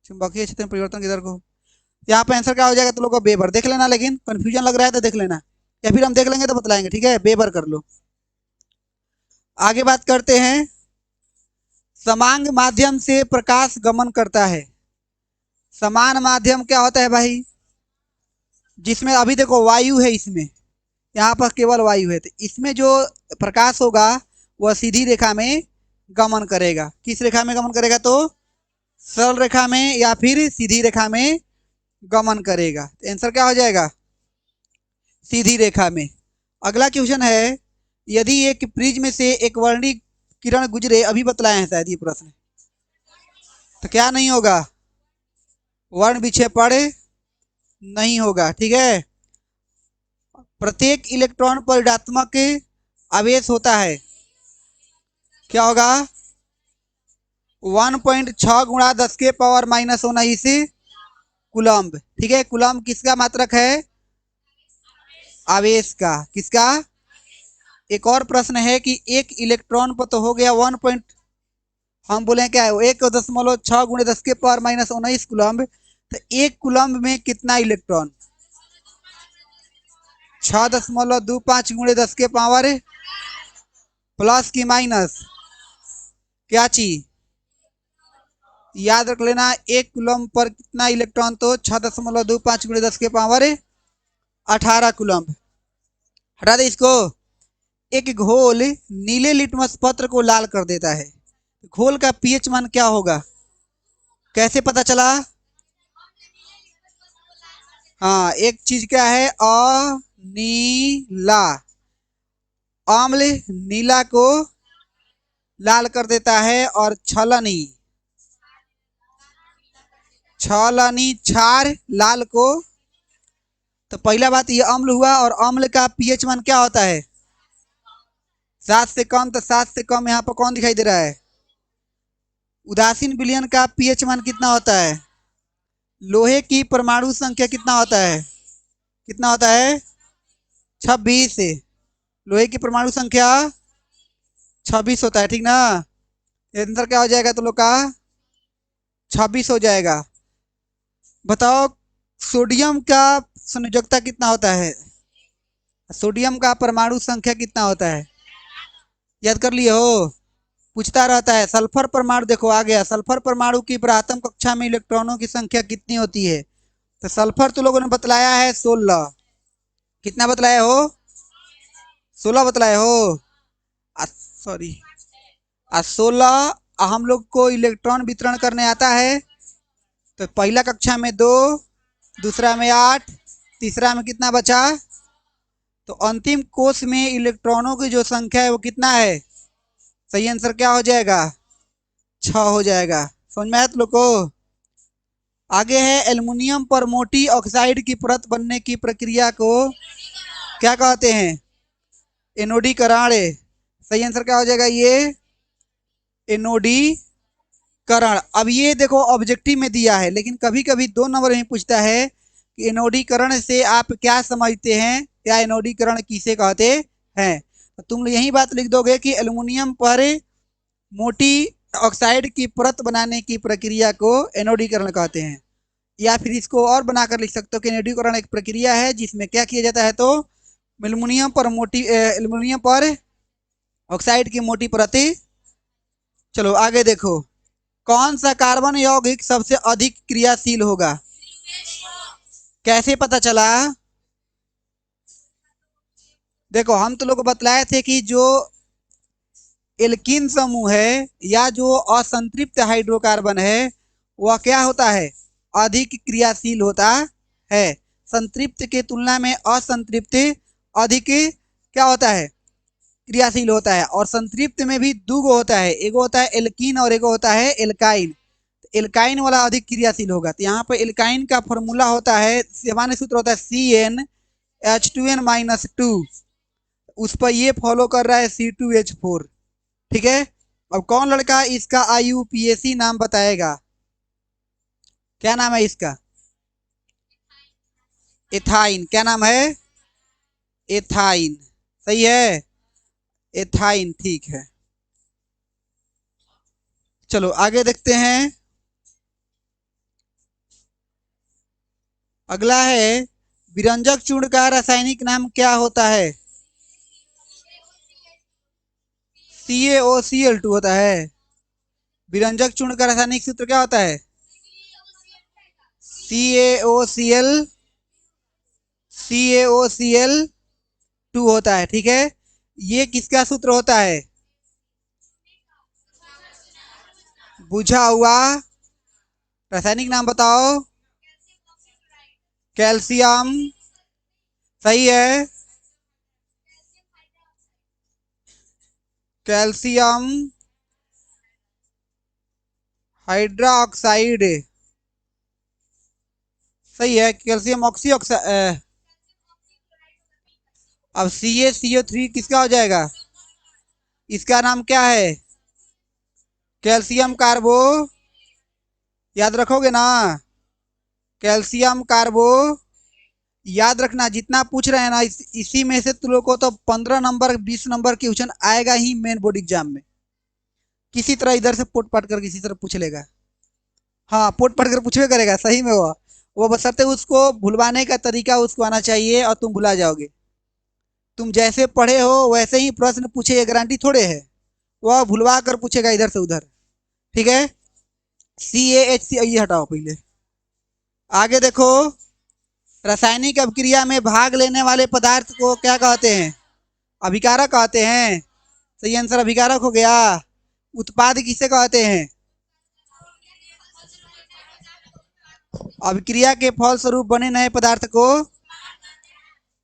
A: चुंबकीय क्षेत्र में परिवर्तन की दर को, यहाँ पे आंसर क्या हो जाएगा? तो लोगों को वेबर देख लेना, लेकिन कंफ्यूजन लग रहा है तो देख लेना, या फिर हम देख लेंगे तो बतलाएंगे, ठीक है? वेबर कर लो। आगे बात करते हैं, समांग माध्यम से प्रकाश गमन करता है। समान माध्यम क्या होता है भाई? जिसमें अभी देखो वायु है, इसमें यहाँ पर केवल वायु है, तो इसमें जो प्रकाश होगा वह सीधी रेखा में गमन करेगा। किस रेखा में गमन करेगा? तो सरल रेखा में या फिर सीधी रेखा में गमन करेगा। तो आंसर क्या हो जाएगा? सीधी रेखा में। अगला क्वेश्चन है, यदि एक प्रिज्म से एक वर्णी किरण गुजरे, अभी बतलाए हैं शायद ये प्रश्न, तो क्या नहीं होगा? वर्ण विक्षेपण नहीं होगा, ठीक है? प्रत्येक इलेक्ट्रॉन पर ऋणात्मक आवेश होता है, क्या होगा? 1.6 गुणा 10 के पावर माइनस 19 कूलम्ब, ठीक है? कूलम्ब किसका मात्रक है? आवेश का। किसका? एक और प्रश्न है कि एक इलेक्ट्रॉन पर तो हो गया 1 पॉइंट, हम बोले क्या है, 1.6 गुणे 10 के पावर माइनस 19 कूलम्ब, तो एक कूलम्ब में कितना इलेक्ट्रॉन? 6.25 गुणे 10 के पावर प्लस की माइनस क्या चीज? याद रख लेना, एक कूलम्ब पर कितना इलेक्ट्रॉन? तो 6.25 गुणे 10 के पावर 18 कूलम्ब। हटा दे इसको। एक घोल नीले लिटमस पत्र को लाल कर देता है, घोल का पीएच मान क्या होगा? कैसे पता चला? हाँ, एक चीज क्या है? अनीला। अम्ल नीला को लाल कर देता है, और छलनी, छलनी क्षार लाल को। तो पहला बात ये अम्ल हुआ, और अम्ल का पीएच मान क्या होता है? 7 से कम। तो 7 से कम यहाँ पर कौन दिखाई दे रहा है? उदासीन विलयन का पीएच मान कितना होता है? लोहे की परमाणु संख्या कितना होता है? कितना होता है? 26। लोहे की परमाणु संख्या 26 होता है, ठीक ना? आंसर क्या हो जाएगा? तो लोग का 26 हो जाएगा। बताओ, सोडियम का संयोजकता कितना होता है? सोडियम का परमाणु संख्या कितना होता है? याद कर लिए हो? पूछता रहता है। सल्फर परमाणु देखो आ गया, सल्फर परमाणु की प्रथम कक्षा में इलेक्ट्रॉनों की संख्या कितनी होती है? तो सल्फर तो लोगों ने बतलाया है 16। कितना बतलाया हो? 16 बतलाया हो। सॉरी, 16। हम लोग को इलेक्ट्रॉन वितरण करने आता है, तो पहला कक्षा में 2, दूसरा में 8, तीसरा में कितना बचा? तो अंतिम कोष में इलेक्ट्रॉनों की जो संख्या है वो कितना है? सही आंसर क्या हो जाएगा? 6 हो जाएगा। समझ में आया तुम लोग को? आगे है, एल्युमिनियम पर मोटी ऑक्साइड की परत बनने की प्रक्रिया को क्या कहते हैं? एनोडीकरण। सही आंसर क्या हो जाएगा? ये एनोडीकरण। अब ये देखो ऑब्जेक्टिव में दिया है, लेकिन कभी कभी 2 नंबर में पूछता है कि एनोडीकरण से आप क्या समझते हैं, या एनोडीकरण किसे कहते हैं? तो तुम यही बात लिख दोगे कि एल्युमिनियम पर मोटी ऑक्साइड की परत बनाने की प्रक्रिया को एनोडीकरण कहते हैं। या फिर इसको और बनाकर लिख सकते हो कि एनोडीकरण एक प्रक्रिया है जिसमें क्या किया जाता है? तो एल्युमिनियम पर ऑक्साइड की मोटी परत। चलो आगे देखो, कौन सा कार्बन यौगिक सबसे अधिक क्रियाशील होगा? कैसे पता चला? देखो, हम तो लोग को बतलाए थे कि जो एल्कीन समूह है या जो असंतृप्त हाइड्रोकार्बन है वह क्या होता है? अधिक क्रियाशील होता है। संतृप्त के तुलना में असंतृप्त अधिक क्या होता है? क्रियाशील होता है। और संतृप्त में भी 2 गो होता है, एगो होता है एल्कीन और एगो होता है एल्काइन। एल्काइन वाला अधिक क्रियाशील होगा। तो यहाँ पर एल्काइन का फॉर्मूला होता है, सामान्य सूत्र होता है CnH2n-2। उस पर ये फॉलो कर रहा है C2H4, ठीक है? अब कौन लड़का इसका IUPAC नाम बताएगा? क्या नाम है इसका? एथाइन। क्या नाम है? एथाइन। सही है, एथाइन, ठीक है। चलो आगे देखते हैं। अगला है, विरंजक चूर्ण का रासायनिक नाम क्या होता है? CaOCl2 होता है। विरंजक चूर्ण का रासायनिक सूत्र क्या होता है? CaOCl होता है, ठीक है। ये किसका सूत्र होता है? बुझा हुआ। रासायनिक नाम बताओ। कैल्शियम, सही है। कैल्शियम हाइड्रोक्साइड, सही है। कैल्शियम ऑक्सीऑक्साइड। अब CaCO3 किसका हो जाएगा? इसका नाम क्या है? कैल्शियम कार्बो, याद रखोगे ना? कैल्शियम कार्बो, याद रखना। जितना पूछ रहे हैं ना, इसी में से तुम लोग को तो 15 नंबर 20 नंबर क्वेश्चन आएगा ही मेन बोर्ड एग्जाम में। किसी तरह इधर से पोट पाट कर किसी तरह पूछ लेगा। हाँ, पोट पाट कर पूछवे करेगा, सही में वो बशर्ते उसको भुलवाने का तरीका उसको आना चाहिए, और तुम भुला जाओगे। तुम जैसे पढ़े हो वैसे ही प्रश्न पूछे, ये गारंटी थोड़े है। वह भुलवा कर पूछेगा इधर से उधर, ठीक है। CaHC, ये हटाओ पहले। आगे देखो, रासायनिक अभिक्रिया में भाग लेने वाले पदार्थ को क्या कहते हैं? अभिकारक कहते हैं। सही आंसर अभिकारक हो गया। उत्पाद किसे कहते हैं? अभिक्रिया के फल स्वरूप बने नए पदार्थ को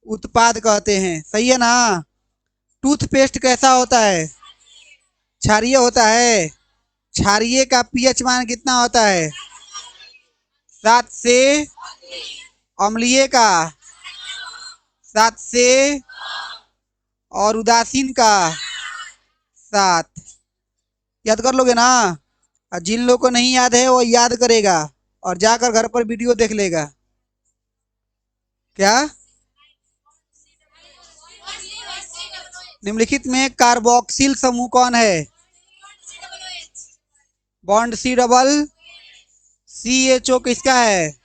A: उत्पाद कहते हैं, सही है ना। टूथपेस्ट कैसा होता है? क्षारीय होता है। क्षारीय का पीएच मान कितना होता है? 7 से। अम्लीय का 7 से, और उदासीन का 7। याद कर लोगे ना? और जिन लोगों को नहीं याद है वो याद करेगा और जाकर घर पर वीडियो देख लेगा। क्या? निम्नलिखित में कार्बोक्सिल समूह कौन है? बॉन्ड COO किसका है?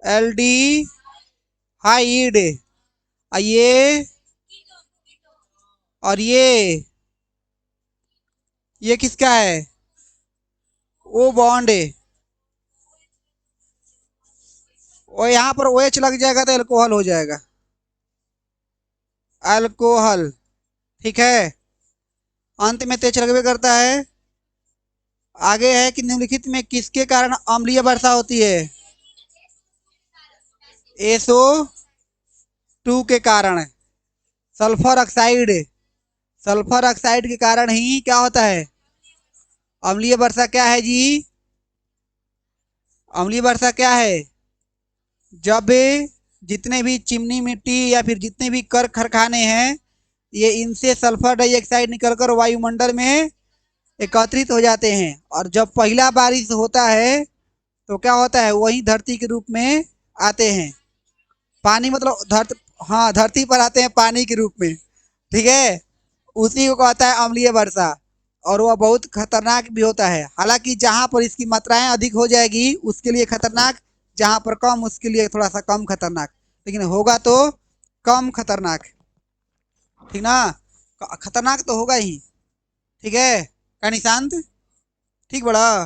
A: एल्डिहाइड। ये और ये किसका है? ओ बॉन्ड है। और यहाँ पर OH लग जाएगा तो अल्कोहल हो जाएगा, अल्कोहल, ठीक है। अंत में तेज लगवे करता है। आगे है कि निम्नलिखित में किसके कारण अम्लीय वर्षा होती है? SO2 के कारण। सल्फर ऑक्साइड, सल्फर ऑक्साइड के कारण ही क्या होता है? अम्लीय वर्षा। क्या है जी? अम्लीय वर्षा क्या है? जब जितने भी चिमनी मिट्टी या फिर जितने भी कर कारखाने हैं, ये इनसे सल्फर डाइऑक्साइड निकलकर वायुमंडल में एकत्रित हो जाते हैं, और जब पहला बारिश होता है तो क्या होता है? वही धरती के रूप में आते हैं। पानी मतलब हाँ, धरती पर आते हैं पानी के रूप में, ठीक है। उसी को कहता है अम्लीय वर्षा, और वह बहुत खतरनाक भी होता है। हालांकि जहां पर इसकी मात्राएं अधिक हो जाएगी उसके लिए खतरनाक, जहां पर कम उसके लिए थोड़ा सा कम खतरनाक, लेकिन होगा तो कम खतरनाक, ठीक ना। खतरनाक तो होगा ही, ठीक है। का निशांत, ठीक बड़ा।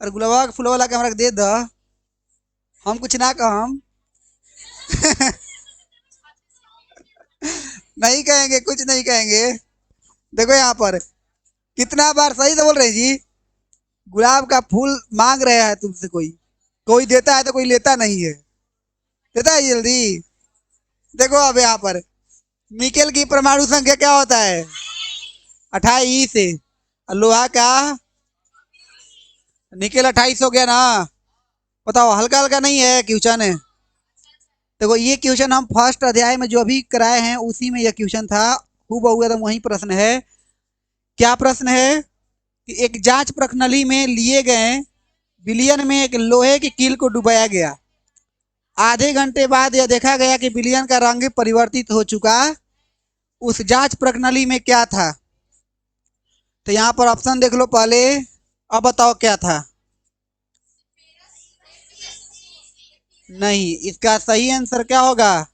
A: अरे गुलाबा के फुलवा के हमरा दे द, हम कुछ ना कहम। नहीं कहेंगे, कुछ नहीं कहेंगे। देखो यहाँ पर कितना बार सही से बोल रहे जी। गुलाब का फूल मांग रहे हैं तुमसे, कोई कोई देता है तो कोई लेता नहीं है। देता है जल्दी। देखो अब यहाँ पर निकेल की परमाणु संख्या क्या होता है? 28। लोहा का निकेल 28 हो गया ना। बताओ, हल्का हल्का नहीं है क्वेश्चन है। देखो ये क्वेश्चन हम फर्स्ट अध्याय में जो अभी कराए हैं उसी में यह क्वेश्चन था, हूबहू एकदम वही प्रश्न है। क्या प्रश्न है कि एक जांच प्रणाली में लिए गए विलियन में एक लोहे की कील को डुबाया गया। आधे घंटे बाद यह देखा गया कि विलियन का रंग परिवर्तित हो चुका उस जांच प्रणाली में क्या था? तो यहाँ पर ऑप्शन देख लो पहले, अब बताओ क्या था। नहीं, इसका सही आंसर क्या होगा?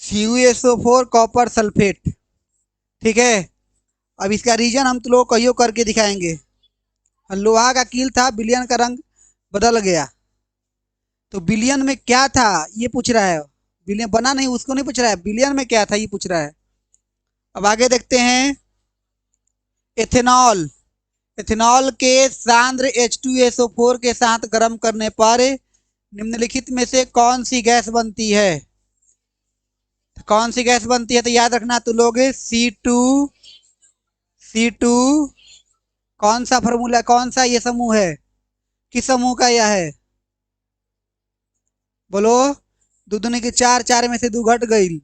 A: CuSO4 copper sulphate. ठीक है, अब इसका रीजन हम तुम लोग को कहियो करके दिखाएंगे। लोहा का कील था, बिलियन का रंग बदल गया। तो बिलियन में क्या था ये पूछ रहा है। बिलियन बना नहीं, उसको नहीं पूछ रहा है, बिलियन में क्या था ये पूछ रहा है। अब आगे देखते हैं। एथेनॉल। एथेनॉल के सांद्र H2SO4 के साथ गर्म करने पर निम्नलिखित में से कौन सी गैस बनती है? कौन सी गैस बनती है? तो याद रखना तू लोग, C2। कौन सा फॉर्मूला, कौन सा ये समूह है, किस समूह का यह है? बोलो। दो दूनी की चार, चार में से दो घट गई,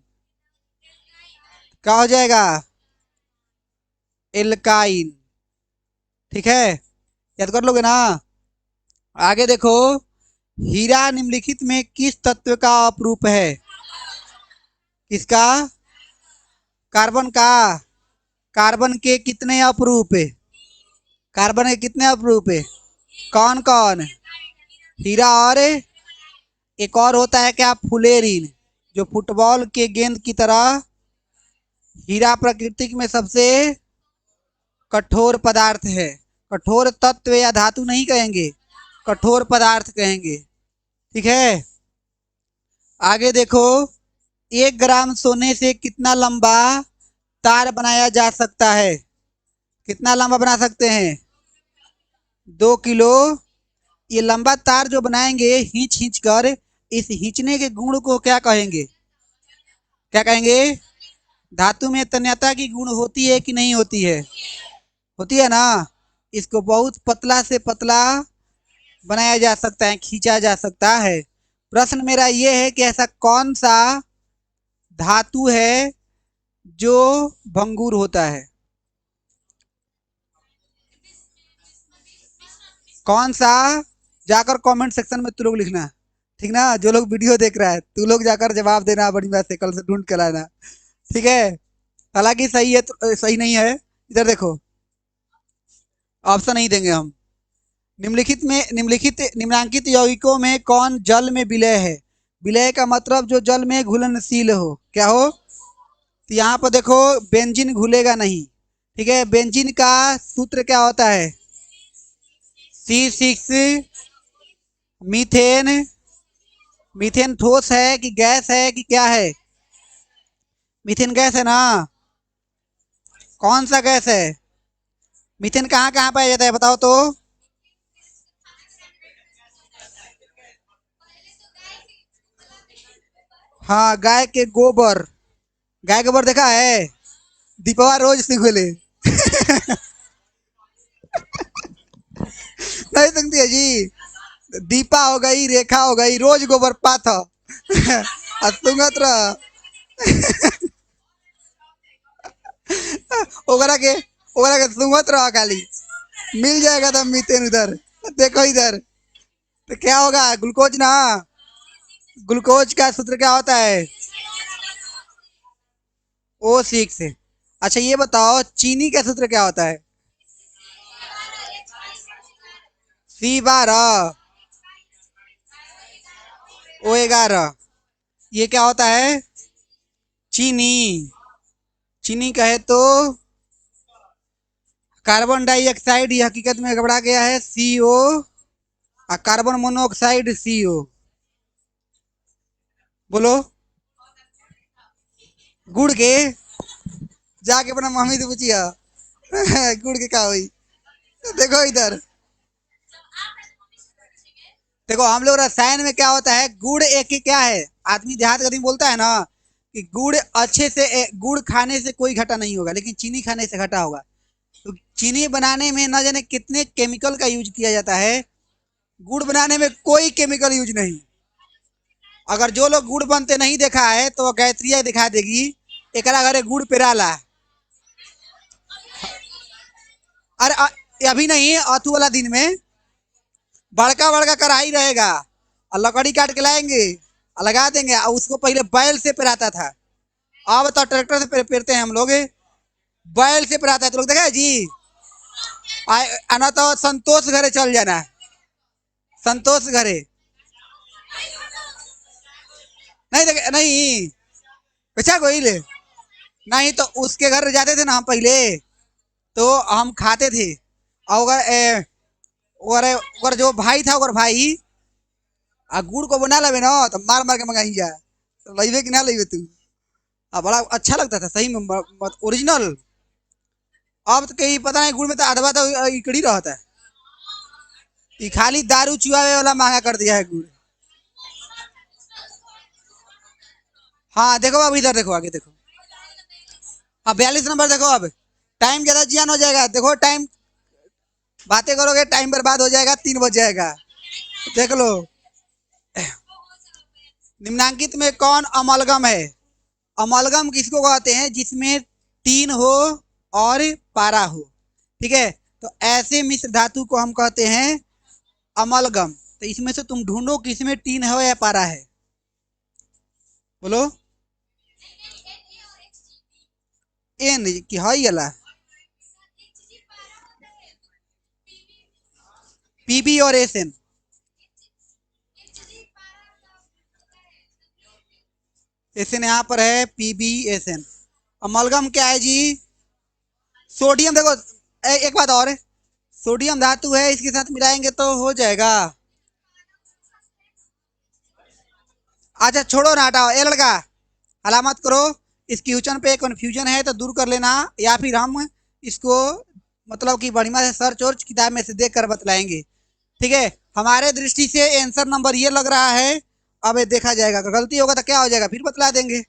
A: क्या हो जाएगा? एल्काइन। ठीक है, याद कर लोगे ना। आगे देखो, हीरा निम्नलिखित में किस तत्व का अपरूप है? किसका? कार्बन का। कार्बन के कितने अपरूप है? कार्बन के कितने अपरूप है? कौन कौन? हीरा और एक और होता है क्या? फुलेरिन, जो फुटबॉल के गेंद की तरह। हीरा प्रकृति में सबसे कठोर पदार्थ है। कठोर तत्व या धातु नहीं कहेंगे, कठोर पदार्थ कहेंगे। ठीक है, आगे देखो। 1 ग्राम सोने से कितना लंबा तार बनाया जा सकता है? कितना लंबा बना सकते हैं? 2 किलो। ये लंबा तार जो बनाएंगे खींच खींच कर, इस खींचने के गुण को क्या कहेंगे? क्या कहेंगे? धातु में तन्यता की गुण होती है कि नहीं होती है? होती है ना। इसको बहुत पतला से पतला बनाया जा सकता है, खींचा जा सकता है। प्रश्न मेरा ये है कि ऐसा कौन सा धातु है जो भंगुर होता है? कौन सा? जाकर कमेंट सेक्शन में तू लोग लिखना, ठीक ना। जो लोग वीडियो देख रहा है, तू लोग जाकर जवाब देना, बड़ी बात है, कल से ढूंढ के लाना। ठीक है, हालांकि सही है तो सही नहीं है। इधर देखो, ऑप्शन नहीं देंगे हम। निम्नलिखित निम्नांकित यौगिकों में कौन जल में विलय है? विलय का मतलब जो जल में घुलनशील हो, क्या हो? तो यहाँ पर देखो, बेंजीन घुलेगा नहीं। ठीक है, बेंजीन का सूत्र क्या होता है? C6। मीथेन। मीथेन ठोस है कि गैस है कि क्या है? मीथेन गैस है ना। कौन सा गैस है? मीथेन कहाँ कहाँ पाया जाता है बताओ तो। हाँ, गाय के गोबर। गाय के गोबर देखा है? दीपवा रोज से खोले नहीं सकती है जी। दीपा हो गई, रेखा हो गई, रोज गोबर पाथ सुंगत रह ओकरा के ओकरा के सुंगत रह खाली। मिल जाएगा तो मीथेन उधर। देखो इधर, तो क्या होगा? ग्लूकोज ना। ग्लूकोज का सूत्र क्या होता है? O6। अच्छा ये बताओ, चीनी का सूत्र क्या होता है? C12। O11। ये क्या होता है? चीनी। चीनी कहे तो कार्बन डाइऑक्साइड, ये हकीकत में घबरा गया है, CO। और कार्बन मोनोऑक्साइड, CO। बोलो। गुड़ के? जाके अपना मम्मी से पूछिए गुड़ के क्या हुई। देखो इधर, देखो हम लोग रसायन में क्या होता है, गुड़ एक ही क्या है, आदमी देहात का आदमी बोलता है ना कि गुड़ अच्छे से गुड़ खाने से कोई घटा नहीं होगा, लेकिन चीनी खाने से घटा होगा। तो चीनी बनाने में न जाने कितने केमिकल का यूज किया जाता है, गुड़ बनाने में कोई केमिकल यूज नहीं। अगर जो लोग गुड़ बनते नहीं देखा है तो गायत्रिया दिखा देगी, एकरा घरे गुड़ पेराला। अरे अभी नहीं, अथू वाला दिन में बड़का बड़का कढ़ाई रहेगा और लकड़ी काट के लाएंगे लगा देंगे। उसको पहले बैल से पेराता था, अब तो ट्रैक्टर से पेरते हैं हम लोग। बैल से पेराता है तो लोग देखा है जी। आना तो संतोष घरे चल जाना, संतोष घरे नहीं देखे नहीं, अच्छा कोई ले नहीं तो उसके घर जाते थे ना हम पहले, तो हम खाते थे। और अगर जो भाई था अगर भाई गुड़ को बना लवे ना तो मार मार के मंगाई जा, तो लइबे कि ना लइबे तू। बड़ा अच्छा लगता था सही में, ओरिजिनल। अब तो कहीं पता नहीं, गुड़ में तो आधवा तो इकड़ी रहता है, ये खाली दारू चुआवे वाला महंगा कर दिया है गुड़। हाँ देखो अब इधर देखो, आगे देखो। हाँ 42 नंबर देखो। अब टाइम ज्यादा जियान हो जाएगा, देखो टाइम, बातें करोगे टाइम बर्बाद हो जाएगा, 3 बज जाएगा। देख लो, निम्नांकित में कौन अमलगम है? अमलगम किसको कहते हैं? जिसमें टीन हो और पारा हो, ठीक है। तो ऐसे मिश्र धातु को हम कहते हैं अमलगम। तो इसमें से तुम ढूंढो किसमें टीन है या पारा है, बोलो। एन की है अला, पीबी और एस एन। एस एन यहाँ पर है, पीबी एस एन। अमलगम क्या है जी? सोडियम। देखो एक बात और है, सोडियम धातु है, इसके साथ मिलाएंगे तो हो जाएगा। अच्छा छोड़ो ना, हटाओ। ए लड़का अलामत करो, इस क्वेश्चन पे कंफ्यूजन है तो दूर कर लेना, या फिर हम इसको मतलब कि बढ़िया से सर्च और किताब में से देख कर बतलाएंगे, ठीक है। हमारे दृष्टि से आंसर नंबर ये लग रहा है। अब ये देखा जाएगा, अगर गलती होगा तो क्या हो जाएगा, फिर बतला देंगे।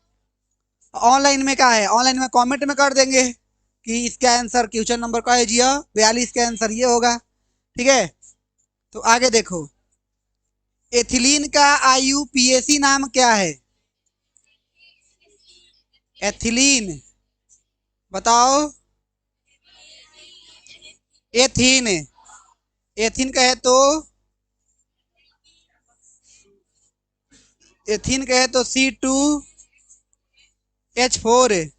A: ऑनलाइन में क्या है, ऑनलाइन में कमेंट में कर देंगे कि इसका आंसर क्वेश्चन नंबर का है जी, 42 का आंसर ये होगा, ठीक है। तो आगे देखो, एथिलीन का आईयूपीएसी नाम क्या है? एथिलीन बताओ। एथीन, एथीन कहे तो, एथीन कहे तो C2H4।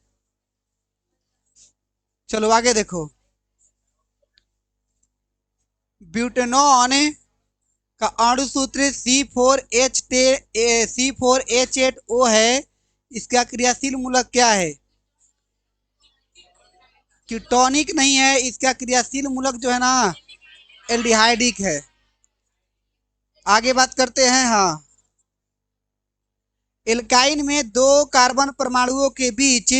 A: चलो आगे देखो, ब्यूटेनॉन का अणु सूत्र C4H8O है, इसका क्रियाशील मूलक क्या है? कीटोनिक नहीं है, इसका क्रियाशील मूलक जो है ना एल्डिहाइडिक है। आगे बात करते हैं। हाँ, एल्काइन में 2 कार्बन परमाणुओं के बीच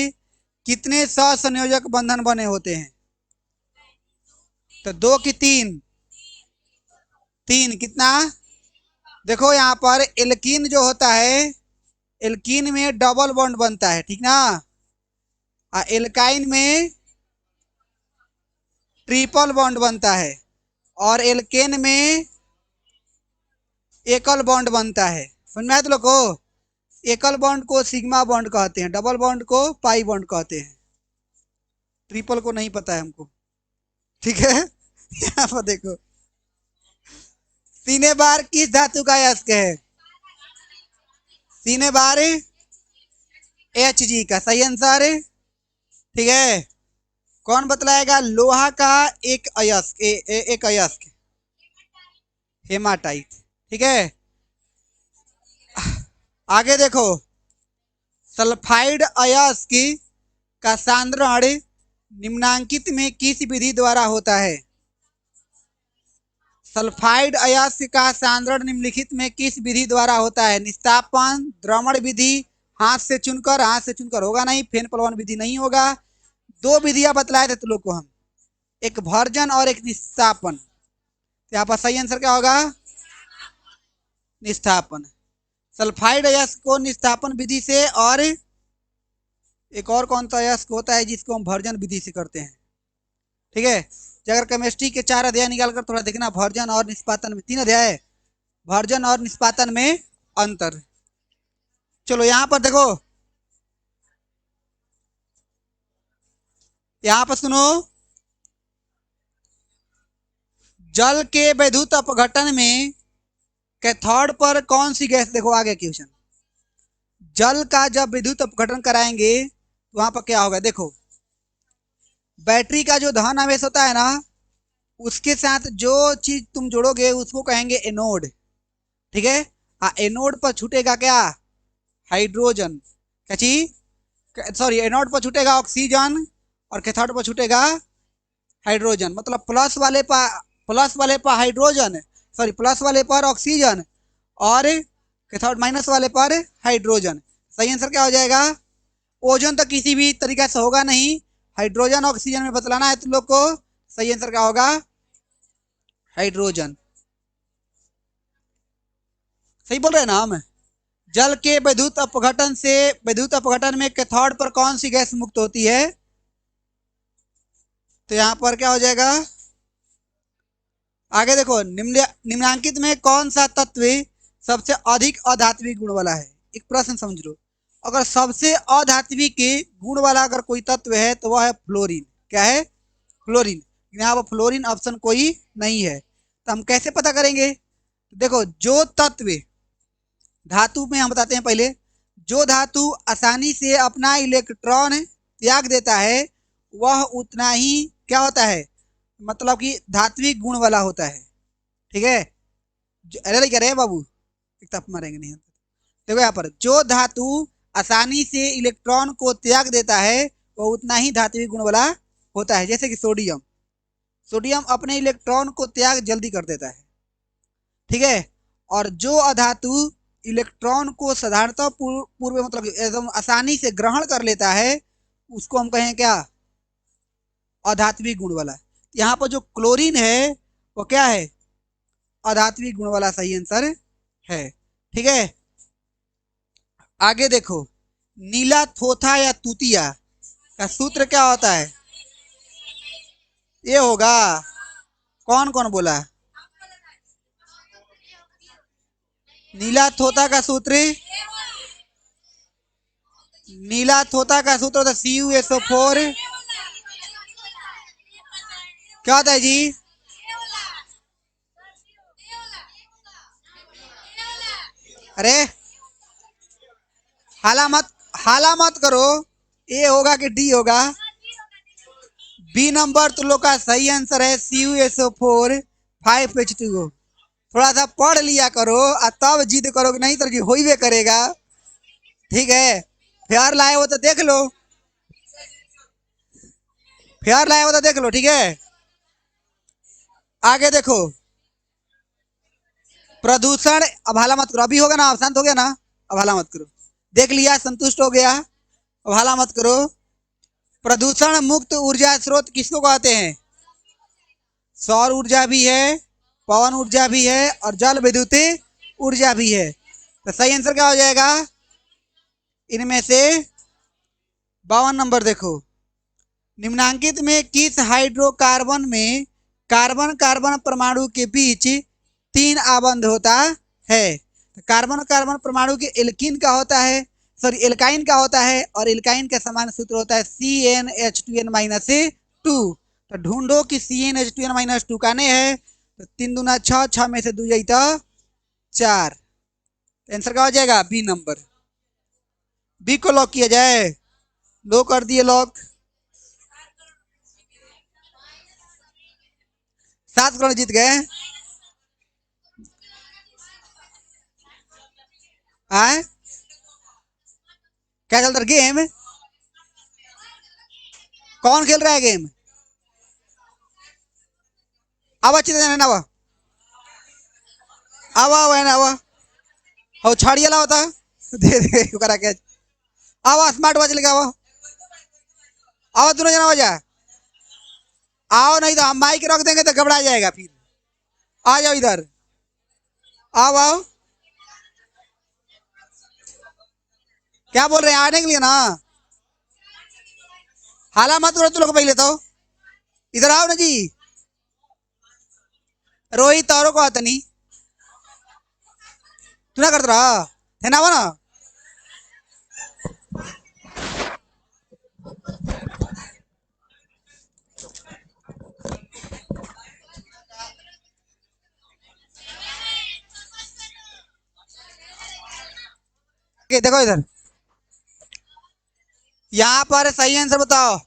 A: कितने सहसंयोजक बंधन बने होते हैं? तो 2 की 3, 3 कितना? देखो यहाँ पर एल्कीन जो होता है, एल्कीन में डबल बॉन्ड बनता है, ठीक ना। एल्काइन में ट्रिपल बॉन्ड बनता है, और एल्केन में एकल बॉन्ड बनता है। समझ में आया तो लोग को? एकल बॉन्ड को सिग्मा बॉन्ड कहते हैं, डबल बॉन्ड को पाई बॉन्ड कहते हैं, ट्रिपल को नहीं पता है हमको, ठीक है। यहाँ पर देखो, सीने बार किस धातु का अयस्क है? सीने बार Hg का सही आंसर है, ठीक है। कौन बतलाएगा? लोहा का एक अयस्क, एक अयस्क हेमाटाइट, ठीक है। आगे देखो, सल्फाइड अयस्क का सांद्रण निम्नांकित में किस विधि द्वारा होता है? सल्फाइड अयस्क का सांद्रण निम्नलिखित में किस विधि द्वारा होता है? निस्तापन, द्रवण विधि, हाथ से चुनकर। हाथ से चुनकर होगा नहीं, फेन पलवन विधि नहीं होगा। 2 विधियां बतलाए थे तुम लोग को हम, एक भर्जन और एक निस्तापन। तो यहाँ पर सही आंसर क्या होगा? निस्तापन। सल्फाइड अयस्क को निस्तापन विधि से, और एक और कौन सा अयस्क होता है जिसको हम भर्जन विधि से करते हैं, ठीक है। अगर केमिस्ट्री के 4 अध्याय निकाल कर थोड़ा देखना, भर्जन और निष्पादन में 3 अध्याय, भर्जन और निष्पादन में अंतर। चलो यहाँ पर देखो, यहाँ पर सुनो, जल के वैद्युत अपघटन में कैथोड पर कौन सी गैस, देखो आगे क्वेश्चन, जल का जब विद्युत अपघटन कराएंगे तो वहां पर क्या होगा, देखो बैटरी का जो धन आवेश होता है ना, उसके साथ जो चीज तुम जोड़ोगे उसको कहेंगे एनोड। ठीक है। एनोड पर छूटेगा क्या, हाइड्रोजन। क्या चीज, सॉरी, एनोड पर छूटेगा ऑक्सीजन और कैथोड पर छूटेगा हाइड्रोजन। मतलब प्लस वाले पर हाइड्रोजन, सॉरी प्लस वाले पर ऑक्सीजन और कैथोड माइनस वाले पर हाइड्रोजन। सही आंसर क्या हो जाएगा, ओजोन तो किसी भी तरीके से होगा नहीं, हाइड्रोजन ऑक्सीजन में बतलाना है तुम लोग को। सही आंसर क्या होगा, हाइड्रोजन। सही बोल रहे हैं ना हम। जल के विद्युत अपघटन में कैथोड पर कौन सी गैस मुक्त होती है, तो यहां पर क्या हो जाएगा, आगे देखो, निम्नांकित में कौन सा तत्व सबसे अधिक अधात्विक गुण वाला है। एक प्रश्न समझ लो, अगर सबसे अधात्विक गुण वाला अगर कोई तत्व है तो वह है फ्लोरीन। क्या है, फ्लोरीन। यहाँ पर फ्लोरीन ऑप्शन कोई नहीं है, तो हम कैसे पता करेंगे, देखो जो तत्व, धातु में हम बताते हैं पहले, जो धातु आसानी से अपना इलेक्ट्रॉन त्याग देता है वह उतना ही क्या होता है, मतलब कि धात्विक गुण वाला होता है। ठीक है। अरे नहीं कह रहे हैं बाबू, एक तप मारेंगे नहीं। देखो यहाँ पर जो धातु आसानी से इलेक्ट्रॉन को त्याग देता है वह उतना ही धात्विक गुण वाला होता है। जैसे कि सोडियम, सोडियम अपने इलेक्ट्रॉन को त्याग जल्दी कर देता है। ठीक है। और जो अधातु इलेक्ट्रॉन को साधारणतः पूर्व मतलब एकदम आसानी से ग्रहण कर लेता है उसको हम कहें क्या, अधात्विक गुण वाला। यहाँ पर जो क्लोरीन है वो क्या है, अधात्विक गुण वाला सही आंसर है। ठीक है। आगे देखो, नीला थोथा या तूतिया का सूत्र क्या होता है, ये होगा, कौन कौन बोला, नीला थोथा का सूत्र, नीला थोथा का सूत्र होता है CuSO4। क्या होता है जी, अरे हाला मत करो, ए होगा कि डी होगा, बी नंबर तुम लोग का सही आंसर है CuSO4 5H2O। थोड़ा सा पढ़ लिया करो और तब जिद करो, नहीं तो जी हो ही करेगा। ठीक है। फेयर लाए हो तो देख लो, फेयर लाए हो तो देख लो। ठीक है। आगे देखो, प्रदूषण, अब हाला मत करो, अभी होगा ना, शांत हो गया ना, अब हाला मत करो, देख लिया संतुष्ट हो गया, अब हाला मत करो। प्रदूषण मुक्त ऊर्जा स्रोत किसको कहते हैं, सौर ऊर्जा भी है, पवन ऊर्जा भी है और जल विद्युत ऊर्जा भी है। तो सही आंसर क्या हो जाएगा, इनमें से 52 नंबर देखो, निम्नांकित में किस हाइड्रोकार्बन में कार्बन कार्बन परमाणु के बीच 3 आबंध होता है। कार्बन कार्बन परमाणु के एल्किन का होता है, सॉरी एल्काइन का होता है, और एल्काइन का समान सूत्र होता है CnH2n-2। तो ढूंढो कि CnH2n-2 काने है, तो 3 दूना 6, 6 में से 2 जाई तो 4। आंसर क्या हो जाएगा, बी नंबर। बी को लॉक किया जाए, लो कर दिए लॉक। 7 करोड़ जीत गए। आए, क्या चलता है गेम, कौन खेल रहा है गेम, अब अच्छी तरह ना, आवा आवा ना आवा, हो छाड़िए ला होता, दे दे करा के, आवा स्मार्ट वॉच लेके आवा, आवा दोनों जना हो जा, आओ नहीं तो हम माइक रख देंगे तो घबरा जाएगा फिर। आ जाओ इधर, आओ आओ, क्या बोल रहे हैं, आने के लिए ना, हाला मत करो तुम लोग पहले तो, इधर आओ ना जी, रोहित औरों को आता नहीं, तू ना करता रहा है ना, वो ना आगे देखो इधर, यहाँ पर सही आंसर बताओ।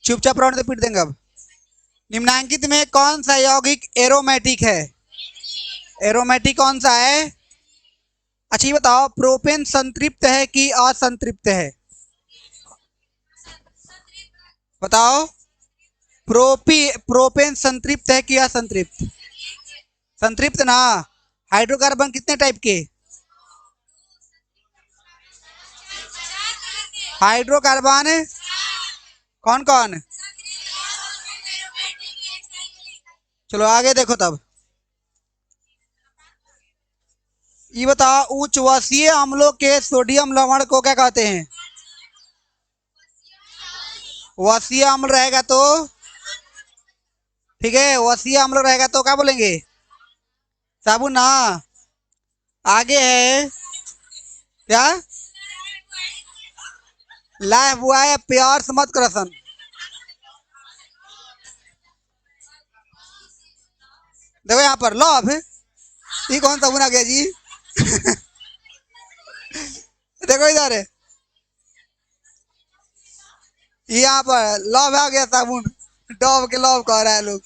A: चुपचाप राउंड से पीट देंगे अब। निम्नांकित में कौन सा यौगिक एरोमेटिक है? एरोमेटिक कौन सा है? अच्छा ये बताओ, प्रोपेन संतृप्त है कि असंतृप्त है? बताओ, प्रोपेन संतृप्त है कि असंतृप्त? संतृप्त ना। हाइड्रोकार्बन कितने टाइप के? हाइड्रोकार्बन कौन कौन? चलो आगे देखो तब। ये बताओ, उच्च वसीय अम्लों के सोडियम लवण को क्या कहते हैं? वसीय अम्ल रहेगा तो, ठीक है, वसीय अम्ल रहेगा तो क्या बोलेंगे? साबुन ना। आगे है क्या? लाइफ बॉय प्यार से मत करसन। देखो यहाँ पर लव, ये कौन साबुन आ गया जी? देखो इधर है, यहाँ पर लव आ गया साबुन, डॉव के लव कह रहा है लोग।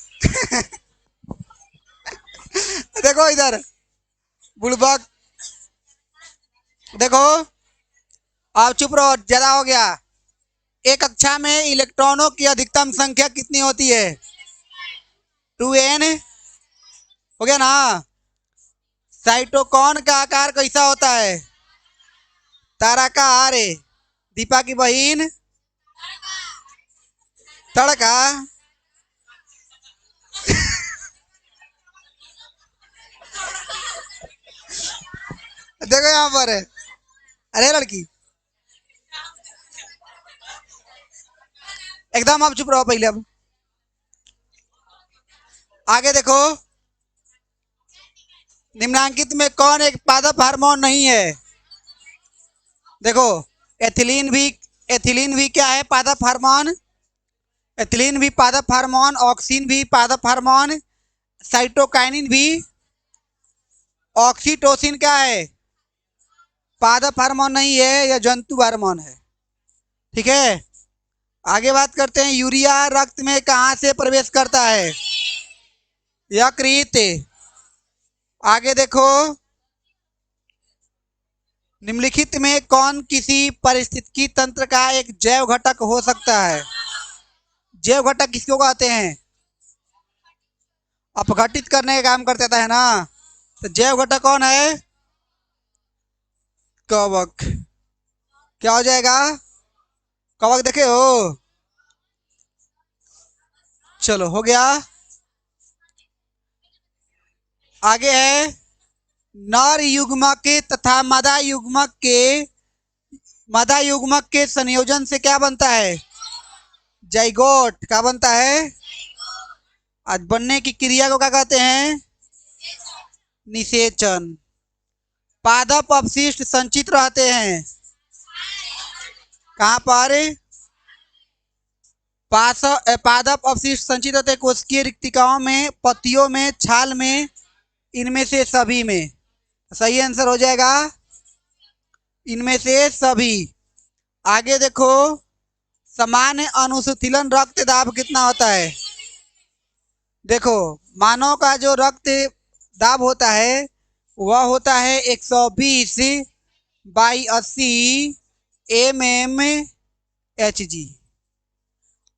A: देखो इधर बुड़बक। देखो, आप चुप रहो, ज्यादा हो गया। एक कक्षा में इलेक्ट्रॉनों की अधिकतम संख्या कितनी होती है? 2n। हो गया ना। साइटोकॉन का आकार कैसा होता है? ताराकार। दीपा की बहन तड़का। देखो यहाँ पर है। अरे लड़की, एकदम आप चुप रहो पहले। अब आगे देखो, निम्नांकित में कौन एक पादप हार्मोन नहीं है? देखो, एथिलीन भी, एथिलीन भी क्या है? पादप हार्मोन। एथिलीन भी पादप हार्मोन, ऑक्सीन भी पादप हार्मोन, साइटोकाइनिन भी। ऑक्सीटोसिन क्या है? पादप हार्मोन नहीं है, यह जंतु हार्मोन है। ठीक है, आगे बात करते हैं। यूरिया रक्त में कहां से प्रवेश करता है? यकृत। आगे देखो, निम्नलिखित में कौन किसी पारिस्थितिकी तंत्र का एक जैव घटक हो सकता है? जैव घटक किसको कहते हैं? अपघटित करने का काम करता है ना। तो जैव घटक कौन है? कवक। क्या हो जाएगा? कवक देखे हो? चलो हो गया। आगे है, नर युग्मक तथा मादा युग्मक के संयोजन से क्या बनता है? जाइगोट। क्या बनता है? आज बनने की क्रिया को क्या कहते हैं? निषेचन। पादप अपशिष्ट संचित रहते हैं कहां पर? पादप अपशिष्ट संचित होते हैं कोशिकीय रिक्तिकाओं में, पत्तियों में, छाल में, इनमें से सभी में। सही आंसर हो जाएगा इनमें से सभी। आगे देखो, सामान्य अनुशीतलन रक्त दाब कितना होता है? देखो, मानव का जो रक्त दाब होता है वह होता है 120/80 mmHg।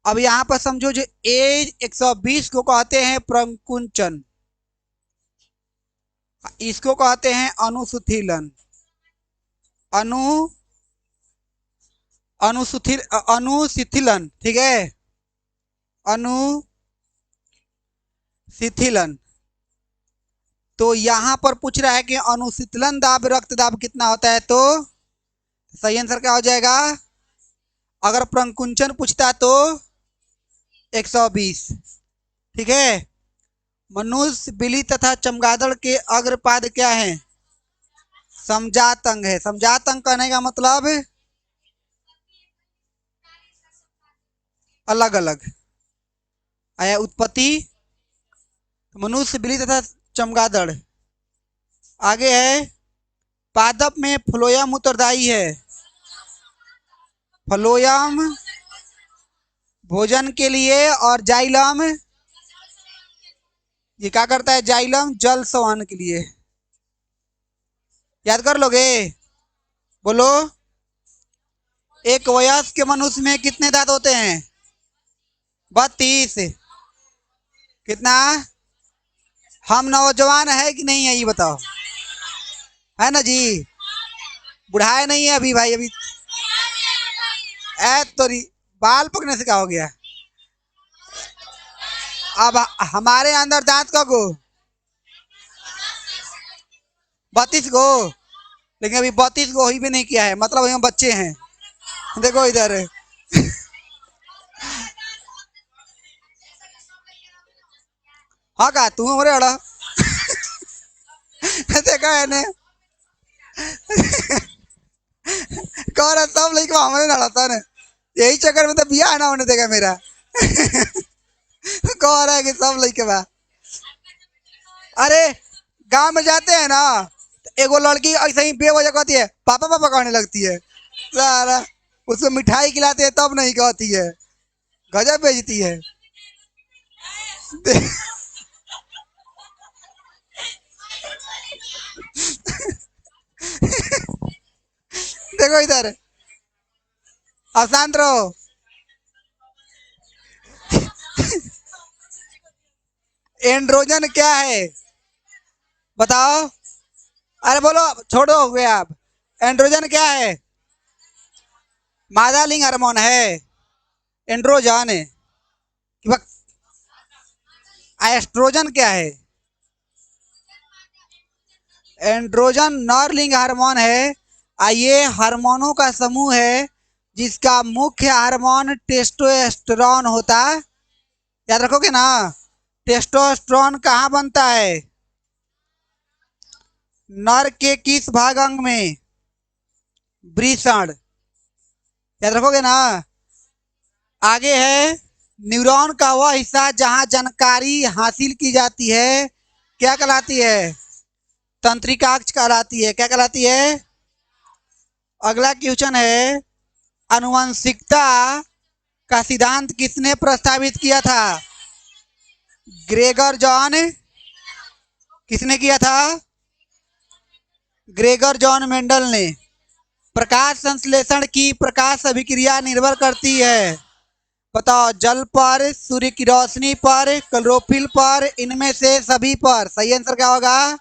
A: अब यहाँ पर समझो, जो ए 120 को कहते हैं प्रकुंचन, इसको कहते हैं अनुशीतलन। अनुशीतलन, ठीक है, अनुशीतलन। तो यहाँ पर पूछ रहा है कि अनुशीतलन दाब रक्त दाब कितना होता है, तो सही आंसर क्या हो जाएगा? अगर प्रकुंचन पूछता तो 120। ठीक है। मनुष्य, बिल्ली तथा चमगादड़ के अग्रपाद क्या है? समजात अंग है। समजात अंग कहने का मतलब अलग अलग। आया उत्पत्ति, मनुष्य, बिल्ली तथा चमगादड़। आगे है पादप में फ्लोयम उत्तरदायी है। फ्लोयम भोजन के लिए और जाइलम ये क्या करता है? जाइलम जल संवहन के लिए। याद कर लोगे? बोलो। एक वयस्क मनुष्य में कितने दांत होते हैं? 32। कितना? हम नौजवान है कि नहीं है ये बताओ, है ना जी? बुढ़ाए नहीं है अभी भाई, अभी तो बाल पकने से क्या हो गया? अब हमारे अंदर दांत का गो 32 गो, लेकिन अभी 32 गो ही भी नहीं किया है, मतलब हम बच्चे हैं। देखो इधर हाँ का तू हमारे अड़ा देखा है ने कह रहा सब लड़के हमारे लड़ाता ने, यही चक्कर में तो बिया ना होने देगा मेरा कह रहा है कि सब लड़के बा। अरे गांव में जाते हैं ना, एगो लड़की ऐसे ही बेवजह कहती है पापा पापा कहने लगती है, सारा उसको मिठाई खिलाते हैं तब नहीं कहती है, गजब बेचती है देखो इधर, अशांत रहो। एंड्रोजन क्या है बताओ? अरे बोलो, छोड़ो हो गया। आप एंड्रोजन क्या है? मादा लिंग हार्मोन है एंड्रोजन। एस्ट्रोजन क्या है? एंड्रोजन नर लिंग हार्मोन है। ये हार्मोनों का समूह है जिसका मुख्य हार्मोन टेस्टोस्टेरोन होता है। याद रखोगे ना? टेस्टोस्टेरोन कहाँ बनता है? नर के किस भाग अंग में? वृषण। याद रखोगे ना? आगे है न्यूरॉन का वह हिस्सा जहां जानकारी हासिल की जाती है क्या कहलाती है? तंत्रिकाक्ष कहलाती है। क्या कहलाती है? अगला क्वेश्चन है, आनुवंशिकता का सिद्धांत किसने प्रस्तावित किया था? Gregor John. किसने किया था? ग्रेगर जॉन मेंडल ने। प्रकाश संश्लेषण की प्रकाश अभिक्रिया निर्भर करती है, बताओ? जल पर, सूर्य की रोशनी पर, क्लोरोफिल पर, इनमें से सभी पर? सही आंसर क्या होगा?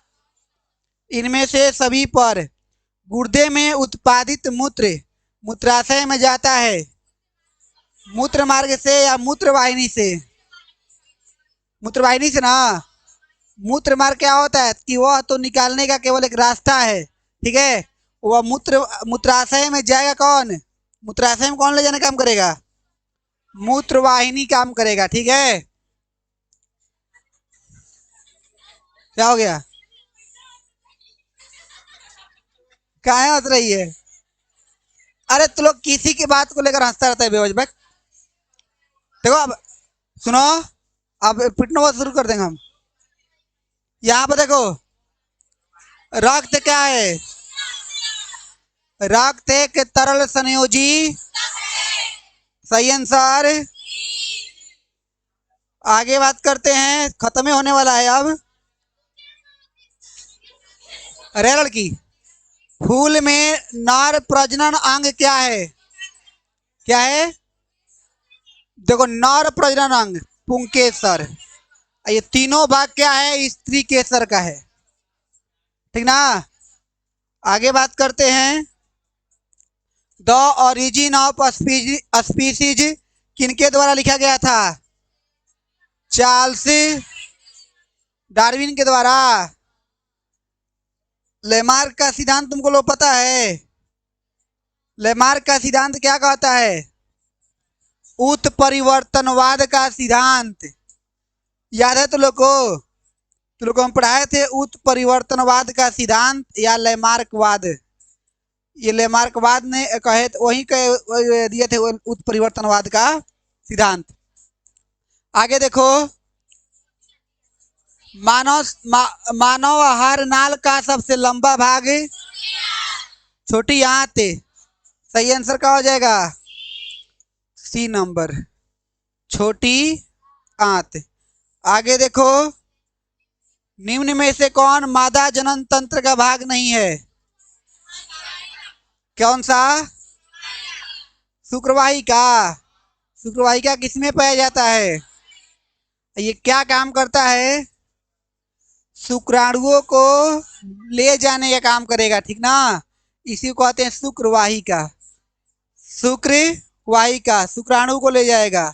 A: इनमें से सभी पर। गुर्दे में उत्पादित मूत्र मूत्राशय में जाता है मूत्र मार्ग से या मूत्र वाहिनी से? मूत्र वाहिनी से ना। मूत्र मार्ग क्या होता है कि वह तो निकालने का केवल एक रास्ता है, ठीक है? वह मूत्राशय में जाएगा कौन? मूत्राशय में कौन ले जाने काम करेगा? मूत्र वाहिनी काम करेगा, ठीक है? क्या हो गया? कहाँ हंस रही है? अरे तो लोग किसी की बात को लेकर हंसता रहता है बेवजह। देखो अब सुनो, अब पिटना शुरू कर देंगे हम। यहाँ पर देखो, रक्त क्या है? रक्त एक तरल संयोजी। सही आंसर। आगे बात करते हैं, खत्म होने वाला है अब। अरे लड़की, फूल में नर प्रजनन अंग क्या है? क्या है? देखो, नर प्रजनन अंग पुंकेसर। ये तीनों भाग क्या है? स्त्री केसर का है, ठीक ना? आगे बात करते हैं, द ओरिजिन ऑफ स्पीसीज किनके द्वारा लिखा गया था? चार्ल्स डार्विन के द्वारा। लेमार्क का सिद्धांत तुमको लोग पता है? लेमार्क का सिद्धांत क्या कहता है? उत्परिवर्तनवाद का सिद्धांत। याद है तो लोग को? तो लोग को हम पढ़ाए थे उत्परिवर्तनवाद का सिद्धांत या लेमार्कवाद। ये लेमार्कवाद ने कहे वही कहे दिए थे उत्परिवर्तनवाद का सिद्धांत। आगे देखो, मानव आहार नाल का सबसे लंबा भाग छोटी आंत। सही आंसर क्या हो जाएगा? सी नंबर, छोटी आंत। आगे देखो, निम्न में से कौन मादा जनन तंत्र का भाग नहीं है? कौन सा? शुक्रवाहिका। शुक्रवाहिका किसमें पाया जाता है? ये क्या काम करता है? शुक्राणुओं को ले जाने का काम करेगा, ठीक ना? इसी को कहते हैं शुक्रवाहिका। शुक्रवाहिका शुक्राणु को ले जाएगा।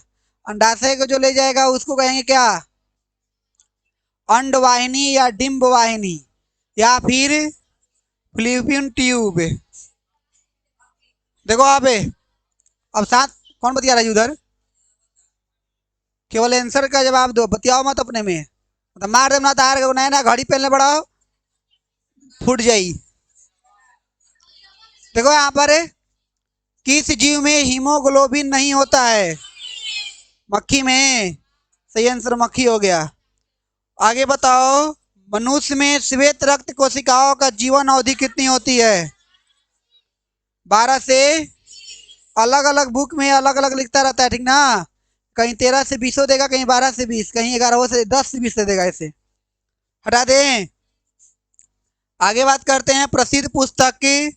A: अंडाशय को जो ले जाएगा उसको कहेंगे क्या? अंडवाहिनी या डिंब वाहिनी या फिर फ्लूपियन ट्यूब। देखो अब साथ कौन बतिया रहा है उधर? केवल आंसर का जवाब दो, बतियाओ मत अपने में, मतलब मार देना तार के नया नया घड़ी पहनने पड़ा फूट जाई। देखो यहाँ पर किस जीव में हीमोग्लोबिन नहीं होता है? मक्खी में। सही आंसर मक्खी हो गया। आगे बताओ, मनुष्य में श्वेत रक्त कोशिकाओं का जीवन अवधि कितनी होती है? 12 से, अलग अलग बुक में अलग अलग लिखता रहता है, ठीक ना? कहीं 13 से 20 देगा, कहीं 12 से 20, कहीं 11 से 10 से 20 से देगा। इसे हटा दें। आगे बात करते हैं प्रसिद्ध पुस्तक की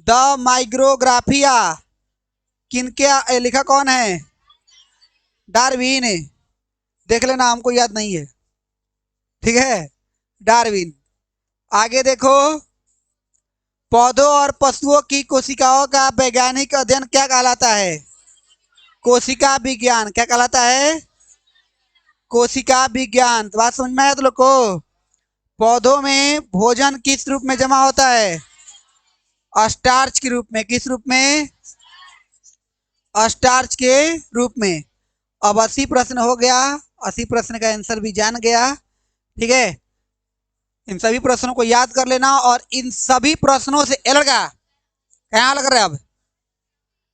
A: द माइक्रोग्राफिया, किनके लिखा कौन है? डार्विन। देख लेना, हमको याद नहीं है, ठीक है? डार्विन। आगे देखो, पौधों और पशुओं की कोशिकाओं का वैज्ञानिक अध्ययन क्या कहलाता है? कोशिका विज्ञान। क्या कहलाता है? कोशिका विज्ञान। तो बात समझ में आया तो लोग को? पौधों में भोजन किस रूप में जमा होता है? स्टार्च के रूप में। किस रूप में? स्टार्च के रूप में। अब 80 प्रश्न हो गया, 80 प्रश्न का आंसर भी जान गया, ठीक है? इन सभी प्रश्नों को याद कर लेना और इन सभी प्रश्नों से लड़का क्या लग रहा है? अब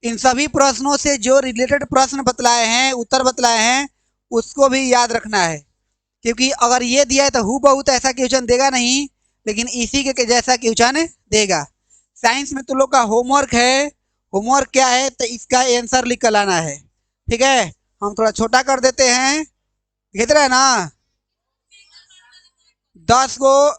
A: इन सभी प्रश्नों से जो रिलेटेड प्रश्न बतलाए हैं, उत्तर बतलाए हैं, उसको भी याद रखना है, क्योंकि अगर ये दिया है तो हु बहुत ऐसा क्वेश्चन देगा नहीं, लेकिन इसी के जैसा क्वेश्चन देगा। साइंस में तो लोग का होमवर्क है। होमवर्क क्या है? तो इसका आंसर लिख कर लाना है, ठीक है? हम थोड़ा छोटा कर देते हैं, दिख रहा है ना? 10 को